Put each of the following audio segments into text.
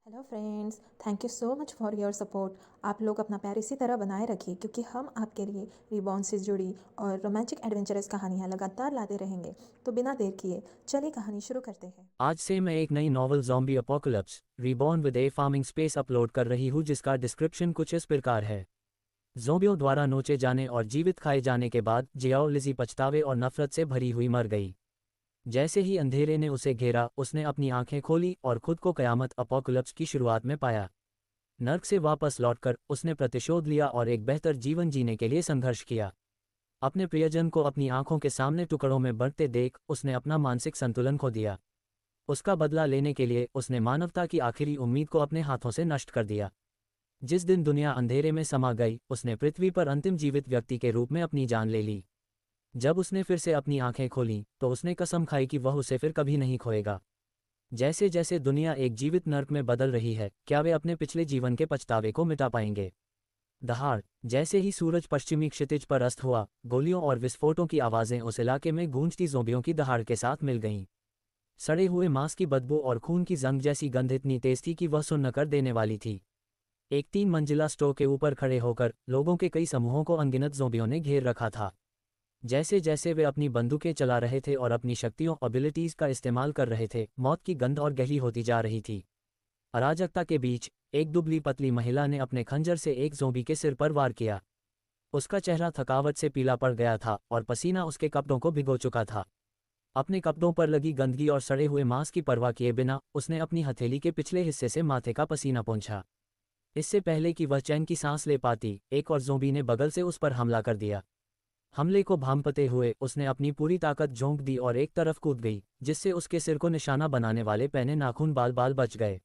Hello friends, thank you so much for your support. आप लोग अपना प्यार इसी तरह बनाए रखिए क्योंकि हम आपके लिए रिबॉर्न से जुड़ी और रोमांटिक एडवेंचरस कहानियाँ लगातार लाते रहेंगे। तो बिना देर किए चलिए कहानी शुरू करते हैं। आज से मैं एक नई novel zombie apocalypse reborn with A farming space upload कर रही हूँ जिसका डिस्क्रिप्शन कुछ इस प्रकार है। ज़ॉम्बियों द्वारा नोचे जाने और जीवित खाए जाने के बाद जियाओ लिज़ी पछतावे और नफरत से भरी हुई मर गई। जैसे ही अंधेरे ने उसे घेरा उसने अपनी आंखें खोली और खुद को कयामत अपोकलिप्स की शुरुआत में पाया। नर्क से वापस लौटकर उसने प्रतिशोध लिया और एक बेहतर जीवन जीने के लिए संघर्ष किया। अपने प्रियजन को अपनी आंखों के सामने टुकड़ों में बढ़ते देख उसने अपना मानसिक संतुलन खो दिया। उसका बदला लेने के लिए उसने मानवता की आखिरी उम्मीद को अपने हाथों से नष्ट कर दिया। जिस दिन दुनिया अंधेरे में समा गई उसने पृथ्वी पर अंतिम जीवित व्यक्ति के रूप में अपनी जान ले ली। जब उसने फिर से अपनी आंखें खोलीं तो उसने कसम खाई कि वह उसे फिर कभी नहीं खोएगा। जैसे जैसे दुनिया एक जीवित नर्क में बदल रही है, क्या वे अपने पिछले जीवन के पछतावे को मिटा पाएंगे? दहाड़ जैसे ही सूरज पश्चिमी क्षितिज पर अस्त हुआ, गोलियों और विस्फोटों की आवाज़ें उस इलाके में गूंजती ज़ोंबियों की दहाड़ के साथ मिल गईं। सड़े हुए मांस की बदबू और खून की जंग जैसी गंध इतनी तेज थी कि वह सुन्न कर देने वाली थी। एक 3 मंजिला स्टोर के ऊपर खड़े होकर लोगों के कई समूहों को अनगिनत ज़ोंबियों ने घेर रखा था। जैसे जैसे वे अपनी बंदूकें चला रहे थे और अपनी शक्तियों एबिलिटीज का इस्तेमाल कर रहे थे, मौत की गंध और गहरी होती जा रही थी। अराजकता के बीच एक दुबली पतली महिला ने अपने खंजर से एक ज़ोंबी के सिर पर वार किया। उसका चेहरा थकावट से पीला पड़ गया था और पसीना उसके कपड़ों को भिगो चुका था। अपने कपड़ों पर लगी गंदगी और सड़े हुए मांस की परवाह किए बिना उसने अपनी हथेली के पिछले हिस्से से माथे का पसीना पोंछा। इससे पहले कि वह चैन की सांस ले पाती, एक और ज़ोंबी ने बगल से उस पर हमला कर दिया। हमले को भांपते हुए उसने अपनी पूरी ताकत झोंक दी और एक तरफ कूद गई, जिससे उसके सिर को निशाना बनाने वाले पैने नाखून बाल बाल बच गए।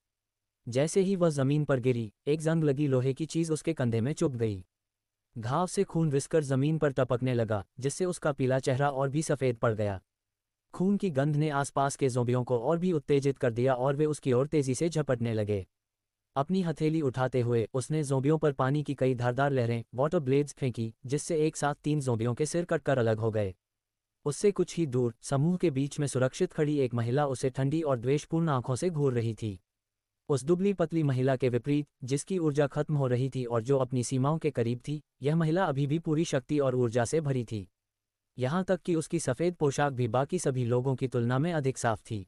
जैसे ही वह जमीन पर गिरी, एक जंग लगी लोहे की चीज उसके कंधे में चुभ गई। घाव से खून रिसकर जमीन पर टपकने लगा, जिससे उसका पीला चेहरा और भी सफेद पड़ गया। खून की गंध ने आसपास के ज़ोंबियों को और भी उत्तेजित कर दिया और वे उसकी ओर तेजी से झपटने लगे। अपनी हथेली उठाते हुए उसने ज़ोंबियों पर पानी की कई धारदार लहरें वाटर ब्लेड्स फेंकी, जिससे एक साथ 3 ज़ोंबियों के सिर कटकर अलग हो गए। उससे कुछ ही दूर समूह के बीच में सुरक्षित खड़ी एक महिला उसे ठंडी और द्वेषपूर्ण आंखों से घूर रही थी। उस दुबली पतली महिला के विपरीत, जिसकी ऊर्जा खत्म हो रही थी और जो अपनी सीमाओं के करीब थी, यह महिला अभी भी पूरी शक्ति और ऊर्जा से भरी थी। यहाँ तक कि उसकी सफ़ेद पोशाक भी बाकी सभी लोगों की तुलना में अधिक साफ थी।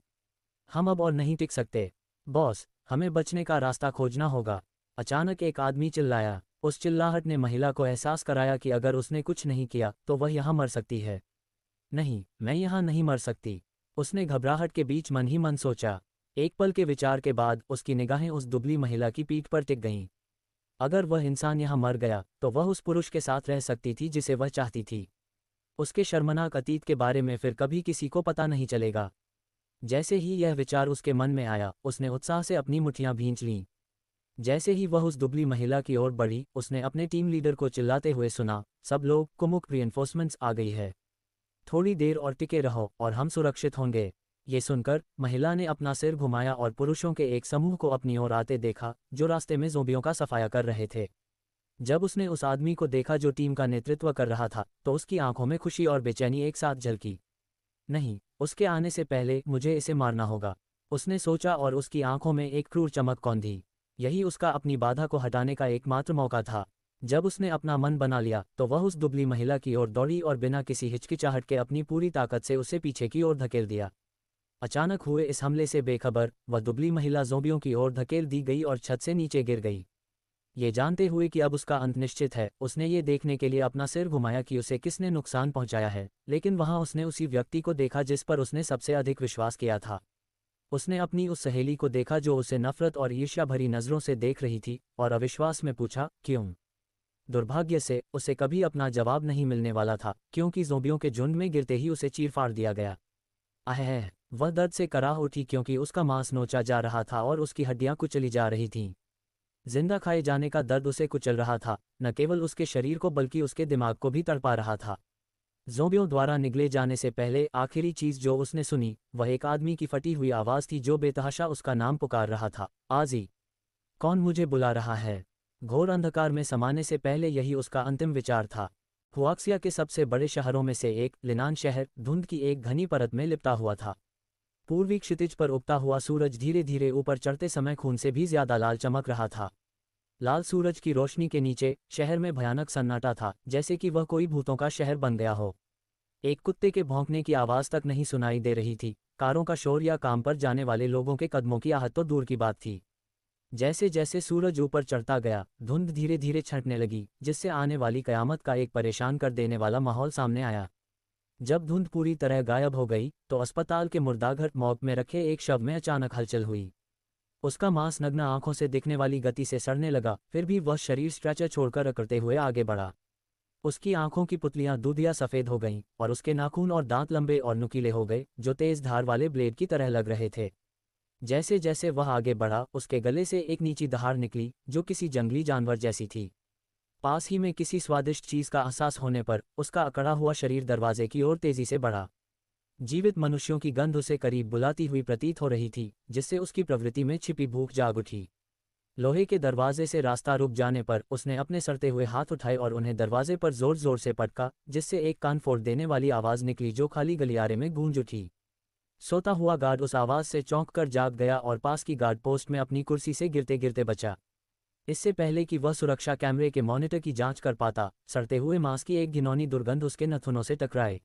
हम अब और नहीं टिक सकते बॉस, हमें बचने का रास्ता खोजना होगा। अचानक एक आदमी चिल्लाया। उस चिल्लाहट ने महिला को एहसास कराया कि अगर उसने कुछ नहीं किया तो वह यहाँ मर सकती है। नहीं, मैं यहाँ नहीं मर सकती, उसने घबराहट के बीच मन ही मन सोचा। एक पल के विचार के बाद उसकी निगाहें उस दुबली महिला की पीठ पर टिक गईं। अगर वह इंसान यहाँ मर गया तो वह उस पुरुष के साथ रह सकती थी जिसे वह चाहती थी। उसके शर्मनाक अतीत के बारे में फिर कभी किसी को पता नहीं चलेगा। जैसे ही यह विचार उसके मन में आया, उसने उत्साह से अपनी मुट्ठियां भींच लीं। जैसे ही वह उस दुबली महिला की ओर बढ़ी, उसने अपने टीम लीडर को चिल्लाते हुए सुना, सब लोग, कुमुक रीइंफोर्समेंट्स आ गई है। थोड़ी देर और टिके रहो और हम सुरक्षित होंगे। ये सुनकर महिला ने अपना सिर घुमाया और पुरुषों के एक समूह को अपनी ओर आते देखा, जो रास्ते में ज़ोंबियों का सफाया कर रहे थे। जब उसने उस आदमी को देखा जो टीम का नेतृत्व कर रहा था, तो उसकी आंखों में खुशी और बेचैनी एक साथ झलकी। नहीं, उसके आने से पहले मुझे इसे मारना होगा, उसने सोचा और उसकी आंखों में एक क्रूर चमक कौंधी। यही उसका अपनी बाधा को हटाने का एकमात्र मौका था। जब उसने अपना मन बना लिया तो वह उस दुबली महिला की ओर दौड़ी और बिना किसी हिचकिचाहट के अपनी पूरी ताकत से उसे पीछे की ओर धकेल दिया। अचानक हुए इस हमले से बेखबर वह दुबली महिला ज़ोंबियों की ओर धकेल दी गई और छत से नीचे गिर गई। ये जानते हुए कि अब उसका अंत निश्चित है, उसने ये देखने के लिए अपना सिर घुमाया कि उसे किसने नुकसान पहुंचाया है, लेकिन वहां उसने उसी व्यक्ति को देखा जिस पर उसने सबसे अधिक विश्वास किया था। उसने अपनी उस सहेली को देखा जो उसे नफरत और ईर्ष्या भरी नज़रों से देख रही थी और अविश्वास में पूछा, क्यों? दुर्भाग्य से उसे कभी अपना जवाब नहीं मिलने वाला था, क्योंकि ज़ोंबियों के झुंड में गिरते ही उसे चीर-फाड़ दिया गया। अहह, वह दर्द से कराह उठी क्योंकि उसका मांस नोचा जा रहा था और उसकी हड्डियां कुचली जा रही थीं। जिंदा खाए जाने का दर्द उसे कुचल रहा था, न केवल उसके शरीर को बल्कि उसके दिमाग को भी तड़पा रहा था। ज़ोंबियों द्वारा निगले जाने से पहले आखिरी चीज जो उसने सुनी वह एक आदमी की फटी हुई आवाज़ थी जो बेतहाशा उसका नाम पुकार रहा था, आजी। कौन मुझे बुला रहा है? घोर अंधकार में समाने से पहले यही उसका अंतिम विचार था। हुआक्सिया के सबसे बड़े शहरों में से एक, लिनान शहर, धुंध की एक घनी परत में लिपटा हुआ था। पूर्वी क्षितिज पर उगता हुआ सूरज धीरे धीरे ऊपर चढ़ते समय खून से भी ज्यादा लाल चमक रहा था। लाल सूरज की रोशनी के नीचे शहर में भयानक सन्नाटा था, जैसे कि वह कोई भूतों का शहर बन गया हो। एक कुत्ते के भौंकने की आवाज तक नहीं सुनाई दे रही थी। कारों का शोर या काम पर जाने वाले लोगों के कदमों की आहट तो दूर की बात थी। जैसे जैसे सूरज ऊपर चढ़ता गया, धुंध धीरे धीरे छंटने लगी, जिससे आने वाली कयामत का एक परेशान कर देने वाला माहौल सामने आया। जब धुंध पूरी तरह गायब हो गई तो अस्पताल के मुर्दाघर मॉर्ग में रखे एक शव में अचानक हलचल हुई। उसका मांस नग्न आंखों से दिखने वाली गति से सड़ने लगा, फिर भी वह शरीर स्ट्रेचर छोड़कर अकड़ते हुए आगे बढ़ा। उसकी आंखों की पुतलियां दूधिया सफेद हो गईं और उसके नाखून और दांत लंबे और नुकीले हो गए, जो तेज धार वाले ब्लेड की तरह लग रहे थे। जैसे जैसे वह आगे बढ़ा, उसके गले से एक नीची दहाड़ निकली, जो किसी जंगली जानवर जैसी थी। पास ही में किसी स्वादिष्ट चीज का एहसास होने पर उसका अकड़ा हुआ शरीर दरवाजे की ओर तेजी से बढ़ा। जीवित मनुष्यों की गंध उसे करीब बुलाती हुई प्रतीत हो रही थी, जिससे उसकी प्रवृत्ति में छिपी भूख जाग उठी। लोहे के दरवाजे से रास्ता रुक जाने पर उसने अपने सड़ते हुए हाथ उठाए और उन्हें दरवाजे पर जोर जोर से पटका, जिससे एक कान फोड़ देने वाली आवाज निकली जो खाली गलियारे में गूंज उठी। सोता हुआ गार्ड उस आवाज से चौंक कर जाग गया और पास की गार्ड पोस्ट में अपनी कुर्सी से गिरते गिरते बचा। इससे पहले कि वह सुरक्षा कैमरे के मॉनिटर की जांच कर पाता, सड़ते हुए मांस की एक घिनौनी दुर्गंध उसके नथुनों से टकराए।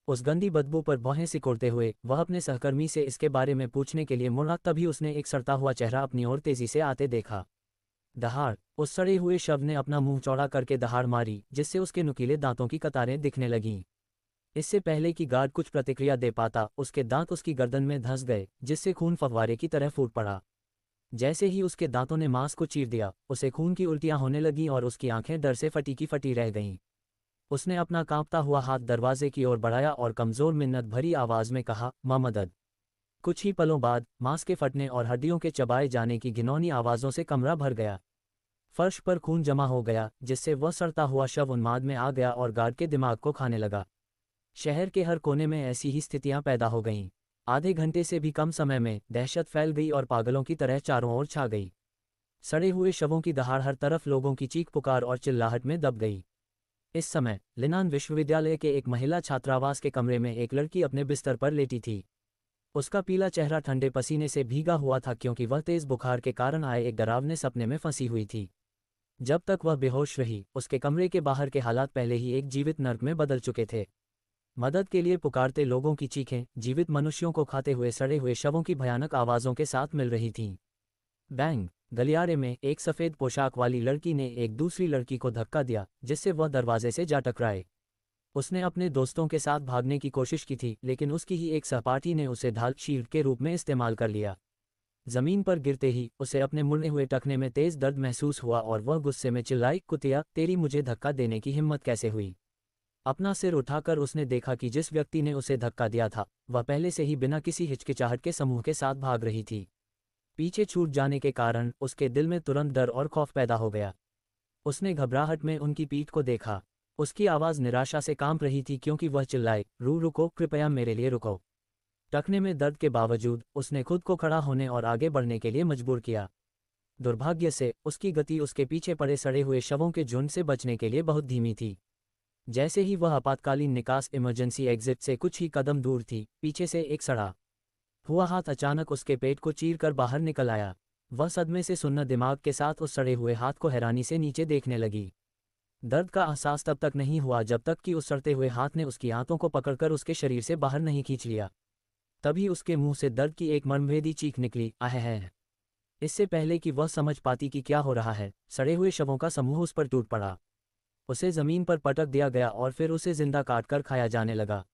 उस गंदी बदबू पर भौहें सिकोड़ते हुए वह अपने सहकर्मी से इसके बारे में पूछने के लिए मुड़ा, तभी उसने एक सड़ता हुआ चेहरा अपनी ओर तेजी से आते देखा। दहाड़! उस सड़े हुए शव ने अपना मुंह चौड़ा करके दहाड़ मारी, जिससे उसके नुकीले दांतों की कतारें दिखने लगीं। इससे पहले कि गार्ड कुछ प्रतिक्रिया दे पाता, उसके दांत उसकी गर्दन में धंस गए, जिससे खून फव्वारे की तरह फूट पड़ा। जैसे ही उसके दांतों ने मांस को चीर दिया, उसे खून की उल्टियां होने लगीं और उसकी आंखें डर से फटी की फटी रह गईं। उसने अपना कांपता हुआ हाथ दरवाजे की ओर बढ़ाया और कमजोर मिन्नत भरी आवाज में कहा, मां मदद। कुछ ही पलों बाद मांस के फटने और हड्डियों के चबाए जाने की घिनौनी आवाजों से कमरा भर गया। फर्श पर खून जमा हो गया, जिससे वह सड़ता हुआ शव उन्माद में आ गया और गार्ड के दिमाग को खाने लगा। शहर के हर कोने में ऐसी ही स्थितियां पैदा हो गईं। आधे घंटे से भी कम समय में दहशत फैल गई और पागलों की तरह चारों ओर छा गई। सड़े हुए शवों की दहाड़ हर तरफ लोगों की चीख पुकार और चिल्लाहट में दब गई। इस समय लिनान विश्वविद्यालय के एक महिला छात्रावास के कमरे में एक लड़की अपने बिस्तर पर लेटी थी। उसका पीला चेहरा ठंडे पसीने से भीगा हुआ था, क्योंकि वह तेज बुखार के कारण आए एक डरावने सपने में फंसी हुई थी। जब तक वह बेहोश रही, उसके कमरे के बाहर के हालात पहले ही एक जीवित नर्क में बदल चुके थे। मदद के लिए पुकारते लोगों की चीखें जीवित मनुष्यों को खाते हुए सड़े हुए शवों की भयानक आवाज़ों के साथ मिल रही थीं। बैंग! गलियारे में एक सफ़ेद पोशाक वाली लड़की ने एक दूसरी लड़की को धक्का दिया, जिससे वह दरवाजे से जा टकराए। उसने अपने दोस्तों के साथ भागने की कोशिश की थी, लेकिन उसकी ही एक सहपाठी ने उसे ढाल शील्ड के रूप में इस्तेमाल कर लिया। जमीन पर गिरते ही उसे अपने मुड़े हुए टखने में तेज दर्द महसूस हुआ और वह गुस्से में चिल्लाई, कुतिया, तेरी मुझे धक्का देने की हिम्मत कैसे हुई? अपना सिर उठाकर उसने देखा कि जिस व्यक्ति ने उसे धक्का दिया था, वह पहले से ही बिना किसी हिचकिचाहट के समूह के साथ भाग रही थी। पीछे छूट जाने के कारण उसके दिल में तुरंत डर और खौफ पैदा हो गया। उसने घबराहट में उनकी पीठ को देखा। उसकी आवाज़ निराशा से कांप रही थी, क्योंकि वह चिल्लाए, रुको, कृपया मेरे लिए रुको। टखने में दर्द के बावजूद उसने खुद को खड़ा होने और आगे बढ़ने के लिए मजबूर किया। दुर्भाग्य से उसकी गति उसके पीछे पड़े सड़े हुए शवों के झुंड से बचने के लिए बहुत धीमी थी। जैसे ही वह आपातकालीन निकास इमरजेंसी एग्जिट से कुछ ही कदम दूर थी, पीछे से एक सड़ा हुआ हाथ अचानक उसके पेट को चीरकर बाहर निकल आया। वह सदमे से सुन्न दिमाग के साथ उस सड़े हुए हाथ को हैरानी से नीचे देखने लगी। दर्द का एहसास तब तक नहीं हुआ जब तक कि उस सड़ते हुए हाथ ने उसकी आंतों को पकड़कर उसके शरीर से बाहर नहीं खींच लिया। तभी उसके मुंह से दर्द की एक मर्मभेदी चीख निकली, आह है। इससे पहले कि वह समझ पाती कि क्या हो रहा है, सड़े हुए शवों का समूह उस पर टूट पड़ा। उसे जमीन पर पटक दिया गया और फिर उसे जिंदा काटकर खाया जाने लगा।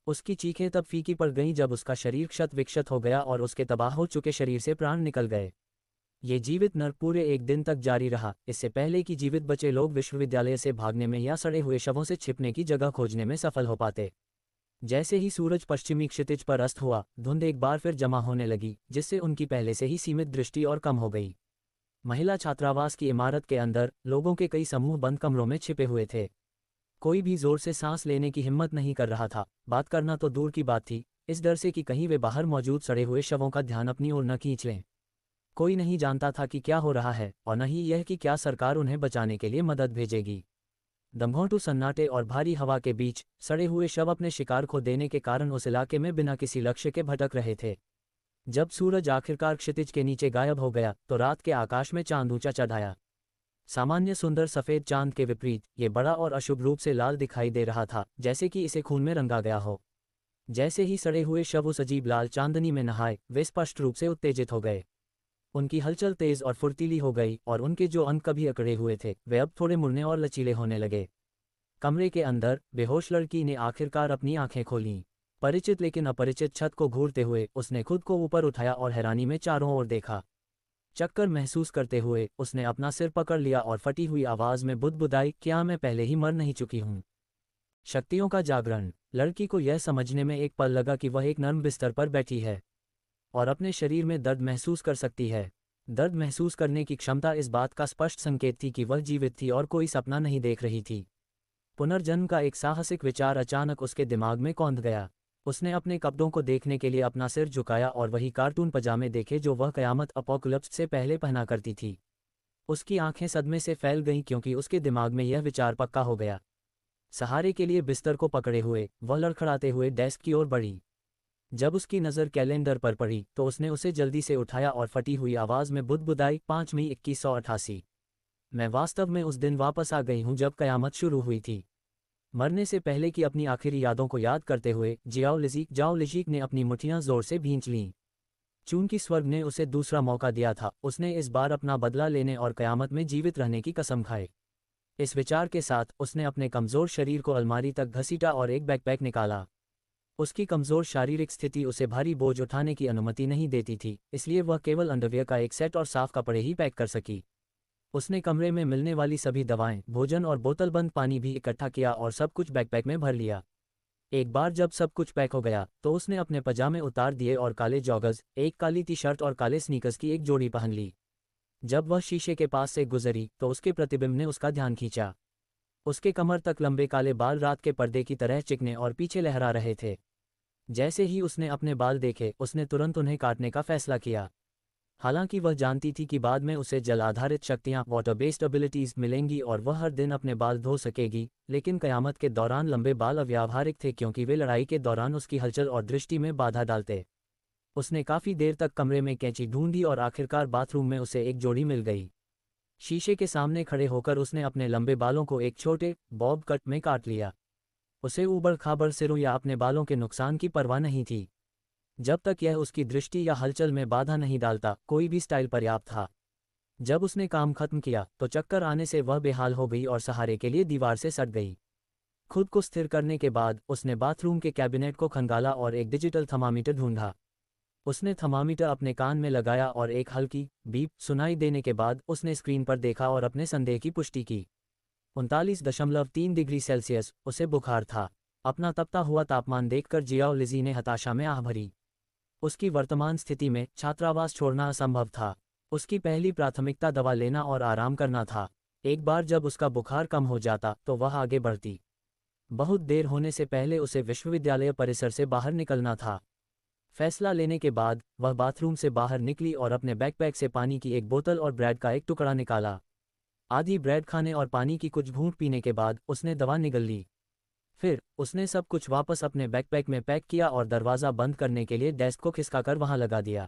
उसकी चीखें तब फीकी पड़ गईं जब उसका शरीर क्षत विक्षत हो गया और उसके तबाह हो चुके शरीर से प्राण निकल गए। ये जीवित नर्क पूरे एक दिन तक जारी रहा, इससे पहले कि जीवित बचे लोग विश्वविद्यालय से भागने में या सड़े हुए शवों से छिपने की जगह खोजने में सफल हो पाते। जैसे ही सूरज पश्चिमी क्षितिज पर अस्त हुआ, धुंध एक बार फिर जमा होने लगी, जिससे उनकी पहले से ही सीमित दृष्टि और कम हो गई। महिला छात्रावास की इमारत के अंदर लोगों के कई समूह बंद कमरों में छिपे हुए थे। कोई भी जोर से सांस लेने की हिम्मत नहीं कर रहा था। बात करना तो दूर की बात थी, इस डर से कि कहीं वे बाहर मौजूद सड़े हुए शवों का ध्यान अपनी ओर न खींच लें। कोई नहीं जानता था कि क्या हो रहा है, और न ही यह कि क्या सरकार उन्हें बचाने के लिए मदद भेजेगी। दमघोंटू सन्नाटे और भारी हवा के बीच सड़े हुए शव अपने शिकार खो देने के कारण उस इलाके में बिना किसी लक्ष्य के भटक रहे थे। जब सूरज आखिरकार क्षितिज के नीचे गायब हो गया तो रात के आकाश में चांद ऊंचा चढ़ाया। सामान्य सुंदर सफेद चांद के विपरीत ये बड़ा और अशुभ रूप से लाल दिखाई दे रहा था, जैसे कि इसे खून में रंगा गया हो। जैसे ही सड़े हुए शव उस अजीब लाल चांदनी में नहाए, वे स्पष्ट रूप से उत्तेजित हो गए। उनकी हलचल तेज और फुर्तीली हो गई और उनके जो अंग कभी अकड़े हुए थे वे अब थोड़े मुड़ने और लचीले होने लगे। कमरे के अंदर बेहोश लड़की ने आखिरकार अपनी आंखें खोलीं। परिचित लेकिन अपरिचित छत को घूरते हुए उसने खुद को ऊपर उठाया और हैरानी में चारों ओर देखा। चक्कर महसूस करते हुए उसने अपना सिर पकड़ लिया और फटी हुई आवाज में बुदबुदाई, क्या मैं पहले ही मर नहीं चुकी हूँ? शक्तियों का जागरण। लड़की को यह समझने में एक पल लगा कि वह एक नर्म बिस्तर पर बैठी है और अपने शरीर में दर्द महसूस कर सकती है। दर्द महसूस करने की क्षमता इस बात का स्पष्ट संकेत थी कि वह जीवित थी और कोई सपना नहीं देख रही थी। पुनर्जन्म का एक साहसिक विचार अचानक उसके दिमाग में कौंध गया। उसने अपने कपड़ों को देखने के लिए अपना सिर झुकाया और वही कार्टून पजामे देखे जो वह कयामत अपोकलिप्स से पहले पहना करती थी। उसकी आंखें सदमे से फैल गईं क्योंकि उसके दिमाग में यह विचार पक्का हो गया। सहारे के लिए बिस्तर को पकड़े हुए वह लड़खड़ाते हुए डेस्क की ओर बढ़ी। जब उसकी नज़र कैलेंडर पर पड़ी तो उसने उसे जल्दी से उठाया और फटी हुई आवाज़ में बुदबुदाई, 5 मई 2188। मैं वास्तव में उस दिन वापस आ गई हूँ जब कयामत शुरू हुई थी। मरने से पहले की अपनी आखिरी यादों को याद करते हुए जियाओ लिजीक ने अपनी मुट्ठियां जोर से भींच लीं। चूंकि स्वर्ग ने उसे दूसरा मौका दिया था, उसने इस बार अपना बदला लेने और कयामत में जीवित रहने की कसम खाई। इस विचार के साथ उसने अपने कमज़ोर शरीर को अलमारी तक घसीटा और एक बैकपैक निकाला। उसकी कमज़ोर शारीरिक स्थिति उसे भारी बोझ उठाने की अनुमति नहीं देती थी, इसलिए वह केवल अंडरवियर का एक सेट और साफ कपड़े ही पैक कर सकी। उसने कमरे में मिलने वाली सभी दवाएं, भोजन और बोतलबंद पानी भी इकट्ठा किया और सब कुछ बैकपैक में भर लिया। एक बार जब सब कुछ पैक हो गया तो उसने अपने पजामे उतार दिए और काले जॉगर्स, एक काली टी शर्ट और काले स्नीकर्स की एक जोड़ी पहन ली। जब वह शीशे के पास से गुजरी तो उसके प्रतिबिंब ने उसका ध्यान खींचा। उसके कमर तक लंबे काले बाल रात के पर्दे की तरह चिकने और पीछे लहरा रहे थे। जैसे ही उसने अपने बाल देखे उसने तुरंत उन्हें काटने का फैसला किया। हालांकि वह जानती थी कि बाद में उसे जल आधारित शक्तियां, वाटर बेस्ड एबिलिटीज मिलेंगी और वह हर दिन अपने बाल धो सकेगी, लेकिन कयामत के दौरान लंबे बाल अव्यावहारिक थे क्योंकि वे लड़ाई के दौरान उसकी हलचल और दृष्टि में बाधा डालते। उसने काफ़ी देर तक कमरे में कैंची ढूंढी और आखिरकार बाथरूम में उसे एक जोड़ी मिल गई। शीशे के सामने खड़े होकर उसने अपने लंबे बालों को एक छोटे बॉब कट में काट लिया। उसे ऊबड़ खाबड़ सिरों या अपने बालों के नुकसान की परवाह नहीं थी। जब तक यह उसकी दृष्टि या हलचल में बाधा नहीं डालता, कोई भी स्टाइल पर्याप्त था। जब उसने काम खत्म किया तो चक्कर आने से वह बेहाल हो गई और सहारे के लिए दीवार से सट गई। खुद को स्थिर करने के बाद उसने बाथरूम के कैबिनेट को खंगाला और एक डिजिटल थर्मामीटर ढूंढा। उसने थर्मामीटर अपने कान में लगाया और एक हल्की बीप सुनाई देने के बाद उसने स्क्रीन पर देखा और अपने संदेह की पुष्टि की। 39.3 डिग्री सेल्सियस उसे बुखार था। अपना तपता हुआ तापमान देखकर जियाओ लिजी ने हताशा में आह भरी। उसकी वर्तमान स्थिति में छात्रावास छोड़ना असंभव था। उसकी पहली प्राथमिकता दवा लेना और आराम करना था। एक बार जब उसका बुखार कम हो जाता तो वह आगे बढ़ती। बहुत देर होने से पहले उसे विश्वविद्यालय परिसर से बाहर निकलना था। फैसला लेने के बाद वह बाथरूम से बाहर निकली और अपने बैकपैक से पानी की एक बोतल और ब्रेड का एक टुकड़ा निकाला। आधी ब्रेड खाने और पानी की कुछ घूंट पीने के बाद उसने दवा निगल ली। फिर उसने सब कुछ वापस अपने बैकपैक में पैक किया और दरवाज़ा बंद करने के लिए डेस्क को खिसकाकर वहां लगा दिया।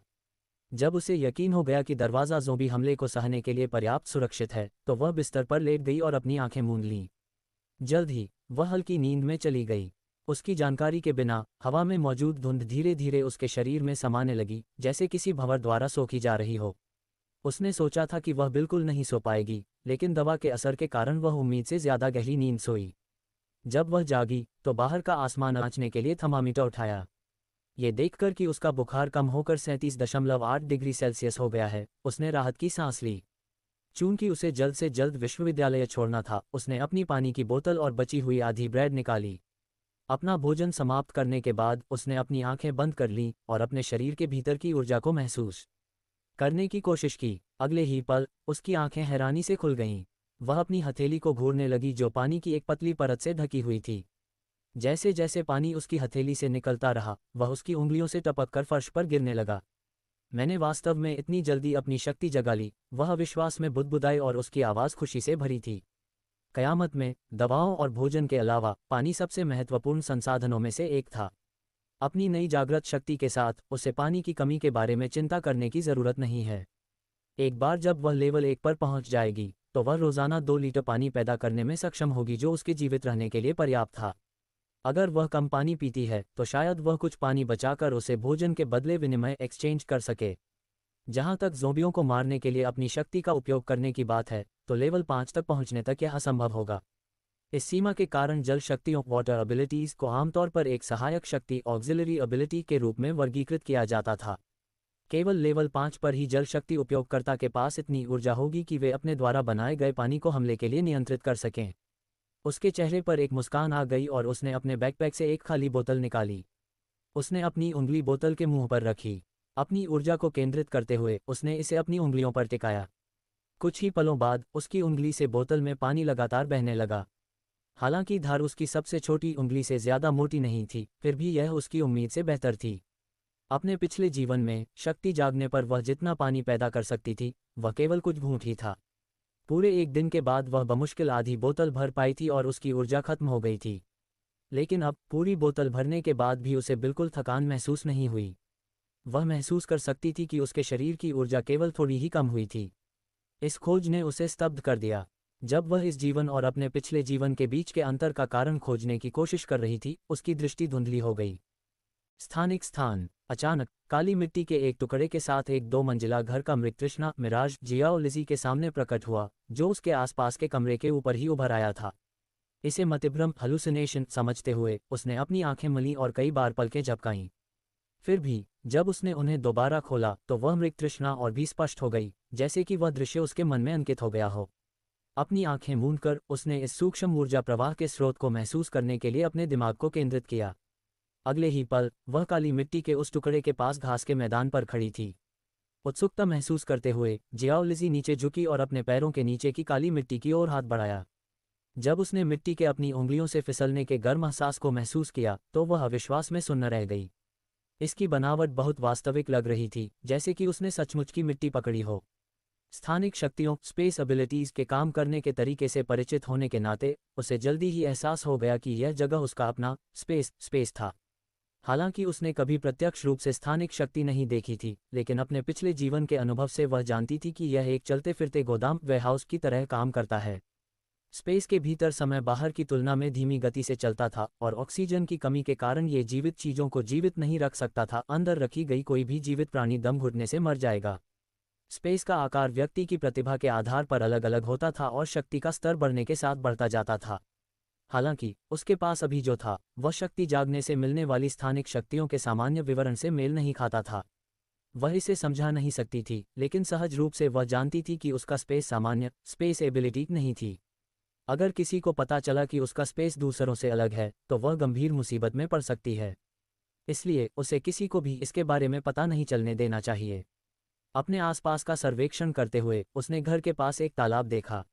जब उसे यकीन हो गया कि दरवाज़ा ज़ोंबी हमले को सहने के लिए पर्याप्त सुरक्षित है तो वह बिस्तर पर लेट गई और अपनी आंखें मूंद लीं। जल्द ही वह हल्की नींद में चली गई। उसकी जानकारी के बिना हवा में मौजूद धुंध धीरे धीरे उसके शरीर में समाने लगी, जैसे किसी भंवर द्वारा सोखी जा रही हो। उसने सोचा था कि वह बिल्कुल नहीं सो पाएगी, लेकिन दवा के असर के कारण वह उम्मीद से ज़्यादा गहरी नींद सोई। जब वह जागी तो बाहर का आसमान आंचने के लिए थर्मामीटर उठाया। ये देखकर कि उसका बुखार कम होकर 37.8 डिग्री सेल्सियस हो गया है, उसने राहत की सांस ली। चूंकि उसे जल्द से जल्द विश्वविद्यालय छोड़ना था, उसने अपनी पानी की बोतल और बची हुई आधी ब्रेड निकाली। अपना भोजन समाप्त करने के बाद उसने अपनी आंखें बंद कर लीं और अपने शरीर के भीतर की ऊर्जा को महसूस करने की कोशिश की। अगले ही पल उसकी आंखें हैरानी से खुल गईं। वह अपनी हथेली को घूरने लगी जो पानी की एक पतली परत से ढकी हुई थी। जैसे जैसे पानी उसकी हथेली से निकलता रहा, वह उसकी उंगलियों से टपककर फर्श पर गिरने लगा। मैंने वास्तव में इतनी जल्दी अपनी शक्ति जगा ली, वह विश्वास में बुदबुदाई और उसकी आवाज़ खुशी से भरी थी। कयामत में दवाओं और भोजन के अलावा पानी सबसे महत्वपूर्ण संसाधनों में से एक था। अपनी नई जागृत शक्ति के साथ उसे पानी की कमी के बारे में चिंता करने की ज़रूरत नहीं है। एक बार जब वह लेवल 1 पर पहुंच जाएगी तो वह रोज़ाना 2 लीटर पानी पैदा करने में सक्षम होगी, जो उसके जीवित रहने के लिए पर्याप्त था। अगर वह कम पानी पीती है तो शायद वह कुछ पानी बचाकर उसे भोजन के बदले विनिमय एक्सचेंज कर सके। जहां तक ज़ोंबियों को मारने के लिए अपनी शक्ति का उपयोग करने की बात है तो लेवल 5 तक पहुंचने तक यह असंभव होगा। इस सीमा के कारण जल शक्तियों वाटर एबिलिटीज़ को आमतौर पर एक सहायक शक्ति ऑक्सिलरी एबिलिटी के रूप में वर्गीकृत किया जाता था। केवल लेवल 5 पर ही जल शक्ति उपयोगकर्ता के पास इतनी ऊर्जा होगी कि वे अपने द्वारा बनाए गए पानी को हमले के लिए नियंत्रित कर सकें। उसके चेहरे पर एक मुस्कान आ गई और उसने अपने बैकपैक से एक खाली बोतल निकाली। उसने अपनी उंगली बोतल के मुंह पर रखी। अपनी ऊर्जा को केंद्रित करते हुए उसने इसे अपनी उंगलियों पर टिकाया। कुछ ही पलों बाद उसकी उंगली से बोतल में पानी लगातार बहने लगा। हालांकि धार उसकी सबसे छोटी उंगली से ज़्यादा मोटी नहीं थी, फिर भी यह उसकी उम्मीद से बेहतर थी। अपने पिछले जीवन में शक्ति जागने पर वह जितना पानी पैदा कर सकती थी वह केवल कुछ घूंट ही था। पूरे एक दिन के बाद वह बमुश्किल आधी बोतल भर पाई थी और उसकी ऊर्जा खत्म हो गई थी। लेकिन अब पूरी बोतल भरने के बाद भी उसे बिल्कुल थकान महसूस नहीं हुई। वह महसूस कर सकती थी कि उसके शरीर की ऊर्जा केवल थोड़ी ही कम हुई थी। इस खोज ने उसे स्तब्ध कर दिया। जब वह इस जीवन और अपने पिछले जीवन के बीच के अंतर का कारण खोजने की कोशिश कर रही थी, उसकी दृष्टि धुंधली हो गई। स्थानिक स्थान। अचानक काली मिट्टी के एक टुकड़े के साथ एक 2 मंजिला घर का मृगतृष्णा मिराज जियाओ लिजी के सामने प्रकट हुआ, जो उसके आसपास के कमरे के ऊपर ही उभर आया था। इसे मतिभ्रम हलुसिनेशन समझते हुए उसने अपनी आंखें मली और कई बार पलकें झपकाईं। फिर भी जब उसने उन्हें दोबारा खोला तो वह मृगतृष्णा और भी स्पष्ट हो गई, जैसे कि वह दृश्य उसके मन में अंकित हो गया हो। अपनी आंखें मूंदकर उसने इस सूक्ष्म ऊर्जा प्रवाह के स्रोत को महसूस करने के लिए अपने दिमाग को केंद्रित किया। अगले ही पल वह काली मिट्टी के उस टुकड़े के पास घास के मैदान पर खड़ी थी। उत्सुकता महसूस करते हुए जियाओ लिजी नीचे झुकी और अपने पैरों के नीचे की काली मिट्टी की ओर हाथ बढ़ाया। जब उसने मिट्टी के अपनी उंगलियों से फिसलने के गर्म एहसास को महसूस किया तो वह अविश्वास में सुन्न रह गई। इसकी बनावट बहुत वास्तविक लग रही थी, जैसे कि उसने सचमुच की मिट्टी पकड़ी हो। स्थानिक शक्तियों स्पेस एबिलिटीज़ के काम करने के तरीके से परिचित होने के नाते उसे जल्दी ही एहसास हो गया कि यह जगह उसका अपना स्पेस था। हालांकि उसने कभी प्रत्यक्ष रूप से स्थानिक शक्ति नहीं देखी थी, लेकिन अपने पिछले जीवन के अनुभव से वह जानती थी कि यह एक चलते फिरते गोदाम वेयरहाउस की तरह काम करता है। स्पेस के भीतर समय बाहर की तुलना में धीमी गति से चलता था और ऑक्सीजन की कमी के कारण ये जीवित चीज़ों को जीवित नहीं रख सकता था। अंदर रखी गई कोई भी जीवित प्राणी दम घुटने से मर जाएगा। स्पेस का आकार व्यक्ति की प्रतिभा के आधार पर अलग अलग होता था और शक्ति का स्तर बढ़ने के साथ बढ़ता जाता था। हालांकि उसके पास अभी जो था वह शक्ति जागने से मिलने वाली स्थानिक शक्तियों के सामान्य विवरण से मेल नहीं खाता था। वह इसे समझा नहीं सकती थी, लेकिन सहज रूप से वह जानती थी कि उसका स्पेस सामान्य स्पेस एबिलिटी नहीं थी। अगर किसी को पता चला कि उसका स्पेस दूसरों से अलग है तो वह गंभीर मुसीबत में पड़ सकती है। इसलिए उसे किसी को भी इसके बारे में पता नहीं चलने देना चाहिए। अपने आसपास का सर्वेक्षण करते हुए उसने घर के पास एक तालाब देखा।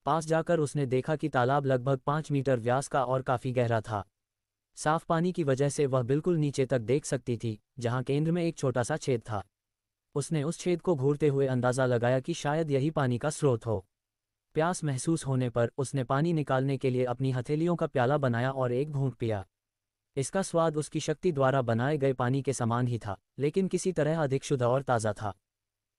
पास जाकर उसने देखा कि तालाब लगभग 5 मीटर व्यास का और काफ़ी गहरा था। साफ पानी की वजह से वह बिल्कुल नीचे तक देख सकती थी, जहां केंद्र में एक छोटा सा छेद था। उसने उस छेद को घूरते हुए अंदाज़ा लगाया कि शायद यही पानी का स्रोत हो। प्यास महसूस होने पर उसने पानी निकालने के लिए अपनी हथेलियों का प्याला बनाया और एक घूंट पिया। इसका स्वाद उसकी शक्ति द्वारा बनाए गए पानी के समान ही था, लेकिन किसी तरह अधिक शुद्ध और ताज़ा था।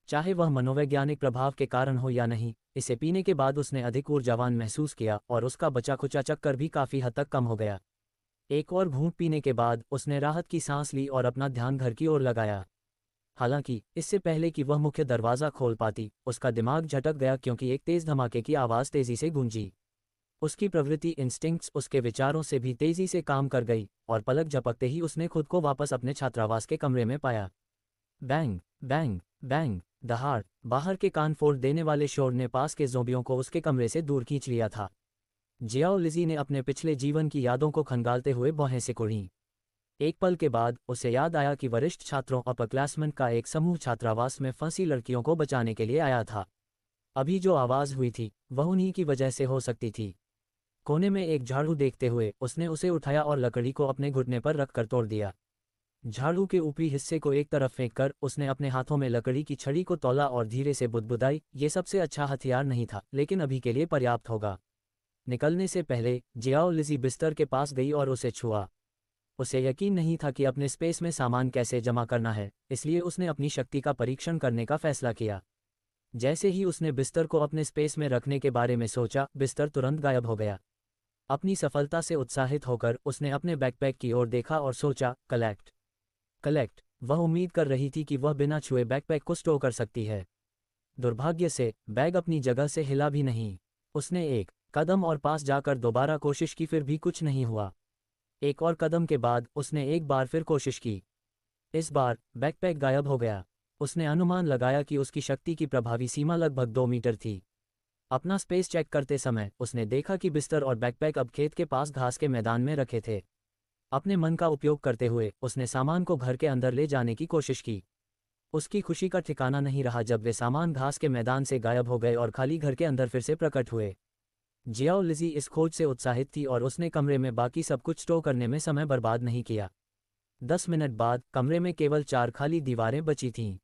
चाहे वह मनोवैज्ञानिक प्रभाव के कारण हो या नहीं, इसे पीने के बाद उसने अधिक ऊर्जावान महसूस किया और उसका बचा खुचा चक्कर भी काफ़ी हद तक कम हो गया। एक और घूंट पीने के बाद उसने राहत की सांस ली और अपना ध्यान घर की ओर लगाया। हालांकि इससे पहले कि वह मुख्य दरवाज़ा खोल पाती, उसका दिमाग झटक गया क्योंकि एक तेज़ धमाके की आवाज़ तेज़ी से गूंजी। उसकी प्रवृत्ति इंस्टिंक्ट्स उसके विचारों से भी तेज़ी से काम कर गई और पलक झपकते ही उसने खुद को वापस अपने छात्रावास के कमरे में पाया। बैंग बैंग बैंग दहाड़ बाहर के कान फोड़ देने वाले शोर ने पास के ज़ोंबियों को उसके कमरे से दूर खींच लिया था। जियाओ लिजी ने अपने पिछले जीवन की यादों को खंगालते हुए भौहें सिकुड़ीं। एक पल के बाद उसे याद आया कि वरिष्ठ छात्रों अपरक्लासमेंट का एक समूह छात्रावास में फंसी लड़कियों को बचाने के लिए आया था। अभी जो आवाज़ हुई थी वह उन्हीं की वजह से हो सकती थी। कोने में एक झाड़ू देखते हुए उसने उसे उठाया और लकड़ी को अपने घुटने पर रखकर तोड़ दिया। झाड़ू के ऊपरी हिस्से को एक तरफ फेंककर उसने अपने हाथों में लकड़ी की छड़ी को तौला और धीरे से बुदबुदाई। ये सबसे अच्छा हथियार नहीं था, लेकिन अभी के लिए पर्याप्त होगा। निकलने से पहले जियाओ लिजी बिस्तर के पास गई और उसे छुआ। उसे यकीन नहीं था कि अपने स्पेस में सामान कैसे जमा करना है, इसलिए उसने अपनी शक्ति का परीक्षण करने का फैसला किया। जैसे ही उसने बिस्तर को अपने स्पेस में रखने के बारे में सोचा, बिस्तर तुरंत गायब हो गया। अपनी सफलता से उत्साहित होकर उसने अपने बैकपैक की ओर देखा और सोचा, कलेक्ट कलेक्ट। वह उम्मीद कर रही थी कि वह बिना छुए बैकपैक को स्टोर कर सकती है। दुर्भाग्य से बैग अपनी जगह से हिला भी नहीं। उसने एक कदम और पास जाकर दोबारा कोशिश की, फिर भी कुछ नहीं हुआ। एक और कदम के बाद उसने एक बार फिर कोशिश की। इस बार बैकपैक गायब हो गया। उसने अनुमान लगाया कि उसकी शक्ति की प्रभावी सीमा लगभग 2 मीटर थी। अपना स्पेस चेक करते समय उसने देखा कि बिस्तर और बैकपैक अब खेत के पास घास के मैदान में रखे थे। अपने मन का उपयोग करते हुए उसने सामान को घर के अंदर ले जाने की कोशिश की। उसकी खुशी का ठिकाना नहीं रहा जब वे सामान घास के मैदान से गायब हो गए और खाली घर के अंदर फिर से प्रकट हुए। जियाओ लिजी इस खोज से उत्साहित थी और उसने कमरे में बाकी सब कुछ स्टोर करने में समय बर्बाद नहीं किया। 10 मिनट बाद कमरे में केवल 4 खाली दीवारें बची थीं।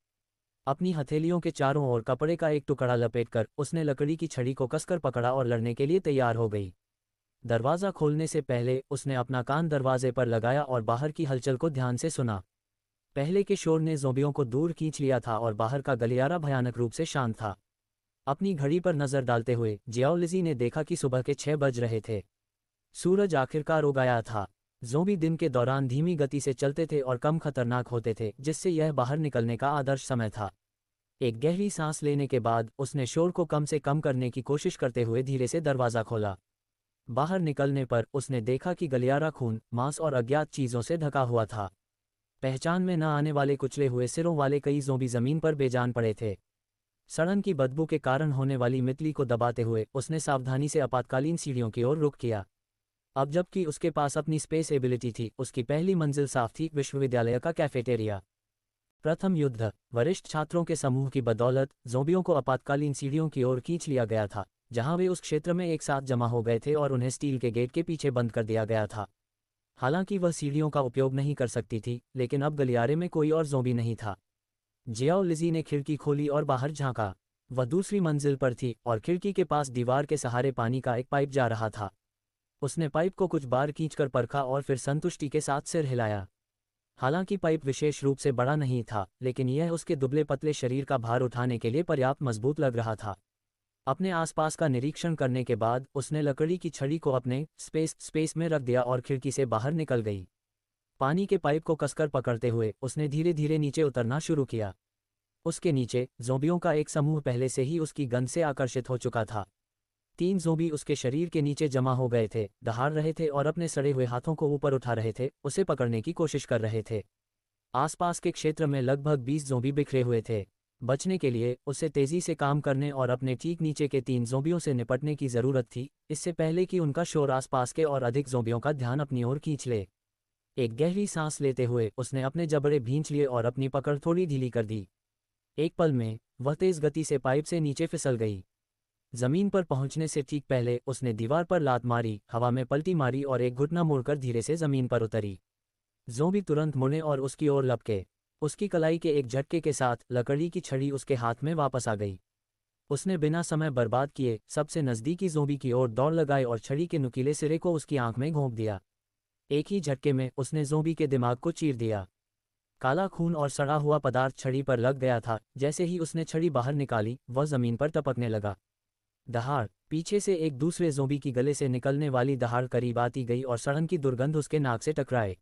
अपनी हथेलियों के चारों ओर कपड़े का एक टुकड़ा लपेटकर उसने लकड़ी की छड़ी को कसकर पकड़ा और लड़ने के लिए तैयार हो गई। दरवाज़ा खोलने से पहले उसने अपना कान दरवाजे पर लगाया और बाहर की हलचल को ध्यान से सुना। पहले के शोर ने ज़ोंबियों को दूर खींच लिया था और बाहर का गलियारा भयानक रूप से शांत था। अपनी घड़ी पर नज़र डालते हुए जियाओ लिजी ने देखा कि सुबह के 6 बज रहे थे। सूरज आखिरकार उग आया था। ज़ोंबी दिन के दौरान धीमी गति से चलते थे और कम खतरनाक होते थे, जिससे यह बाहर निकलने का आदर्श समय था। एक गहरी सांस लेने के बाद उसने शोर को कम से कम करने की कोशिश करते हुए धीरे से दरवाज़ा खोला। बाहर निकलने पर उसने देखा कि गलियारा खून, मांस और अज्ञात चीज़ों से ढका हुआ था। पहचान में न आने वाले कुचले हुए सिरों वाले कई ज़ोंबी ज़मीन पर बेजान पड़े थे। सड़न की बदबू के कारण होने वाली मितली को दबाते हुए उसने सावधानी से आपातकालीन सीढ़ियों की ओर रुख किया। अब जबकि उसके पास अपनी स्पेस एबिलिटी थी, उसकी पहली मंजिल साफ थी, विश्वविद्यालय का कैफेटेरिया। प्रथम युद्ध। वरिष्ठ छात्रों के समूह की बदौलत ज़ोंबियों को आपातकालीन सीढ़ियों की ओर खींच लिया गया था, जहां वे उस क्षेत्र में एक साथ जमा हो गए थे और उन्हें स्टील के गेट के पीछे बंद कर दिया गया था। हालांकि वह सीढ़ियों का उपयोग नहीं कर सकती थी, लेकिन अब गलियारे में कोई और ज़ोंबी नहीं था। जियाओ लिजी ने खिड़की खोली और बाहर झांका। वह दूसरी मंजिल पर थी और खिड़की के पास दीवार के सहारे पानी का एक पाइप जा रहा था। उसने पाइप को कुछ बार खींचकर परखा और फिर संतुष्टि के साथ सिर हिलाया। हालांकि पाइप विशेष रूप से बड़ा नहीं था, लेकिन यह उसके दुबले पतले शरीर का भार उठाने के लिए पर्याप्त मजबूत लग रहा था। अपने आसपास का निरीक्षण करने के बाद उसने लकड़ी की छड़ी को अपने स्पेस में रख दिया और खिड़की से बाहर निकल गई। पानी के पाइप को कसकर पकड़ते हुए उसने धीरे धीरे नीचे उतरना शुरू किया। उसके नीचे ज़ोंबियों का एक समूह पहले से ही उसकी गंध से आकर्षित हो चुका था। 3 ज़ोंबी उसके शरीर के नीचे जमा हो गए थे, दहाड़ रहे थे और अपने सड़े हुए हाथों को ऊपर उठा रहे थे, उसे पकड़ने की कोशिश कर रहे थे। आसपास के क्षेत्र में लगभग 20 ज़ोंबी बिखरे हुए थे। बचने के लिए उसे तेजी से काम करने और अपने ठीक नीचे के 3 ज़ोंबियों से निपटने की ज़रूरत थी, इससे पहले कि उनका शोर आसपास के और अधिक ज़ोंबियों का ध्यान अपनी ओर खींच ले। एक गहरी सांस लेते हुए उसने अपने जबड़े भींच लिए और अपनी पकड़ थोड़ी ढीली कर दी। एक पल में वह तेज गति से पाइप से नीचे फिसल गई। जमीन पर पहुंचने से ठीक पहले उसने दीवार पर लात मारी, हवा में पलटी मारी और एक घुटना मोड़कर धीरे से जमीन पर उतरी। ज़ोंबी तुरंत मुड़े और उसकी ओर लपके। उसकी कलाई के एक झटके के साथ लकड़ी की छड़ी उसके हाथ में वापस आ गई। उसने बिना समय बर्बाद किए सबसे नज़दीकी ज़ोंबी की ओर दौड़ लगाई और छड़ी के नुकीले सिरे को उसकी आंख में घोंप दिया। एक ही झटके में उसने ज़ोंबी के दिमाग को चीर दिया। काला खून और सड़ा हुआ पदार्थ छड़ी पर लग गया था। जैसे ही उसने छड़ी बाहर निकाली, वह जमीन पर टपकने लगा। दहाड़। पीछे से एक दूसरे ज़ोंबी की गले से निकलने वाली दहाड़ करीब आती गई और सड़न की दुर्गंध उसके नाक से टकराए।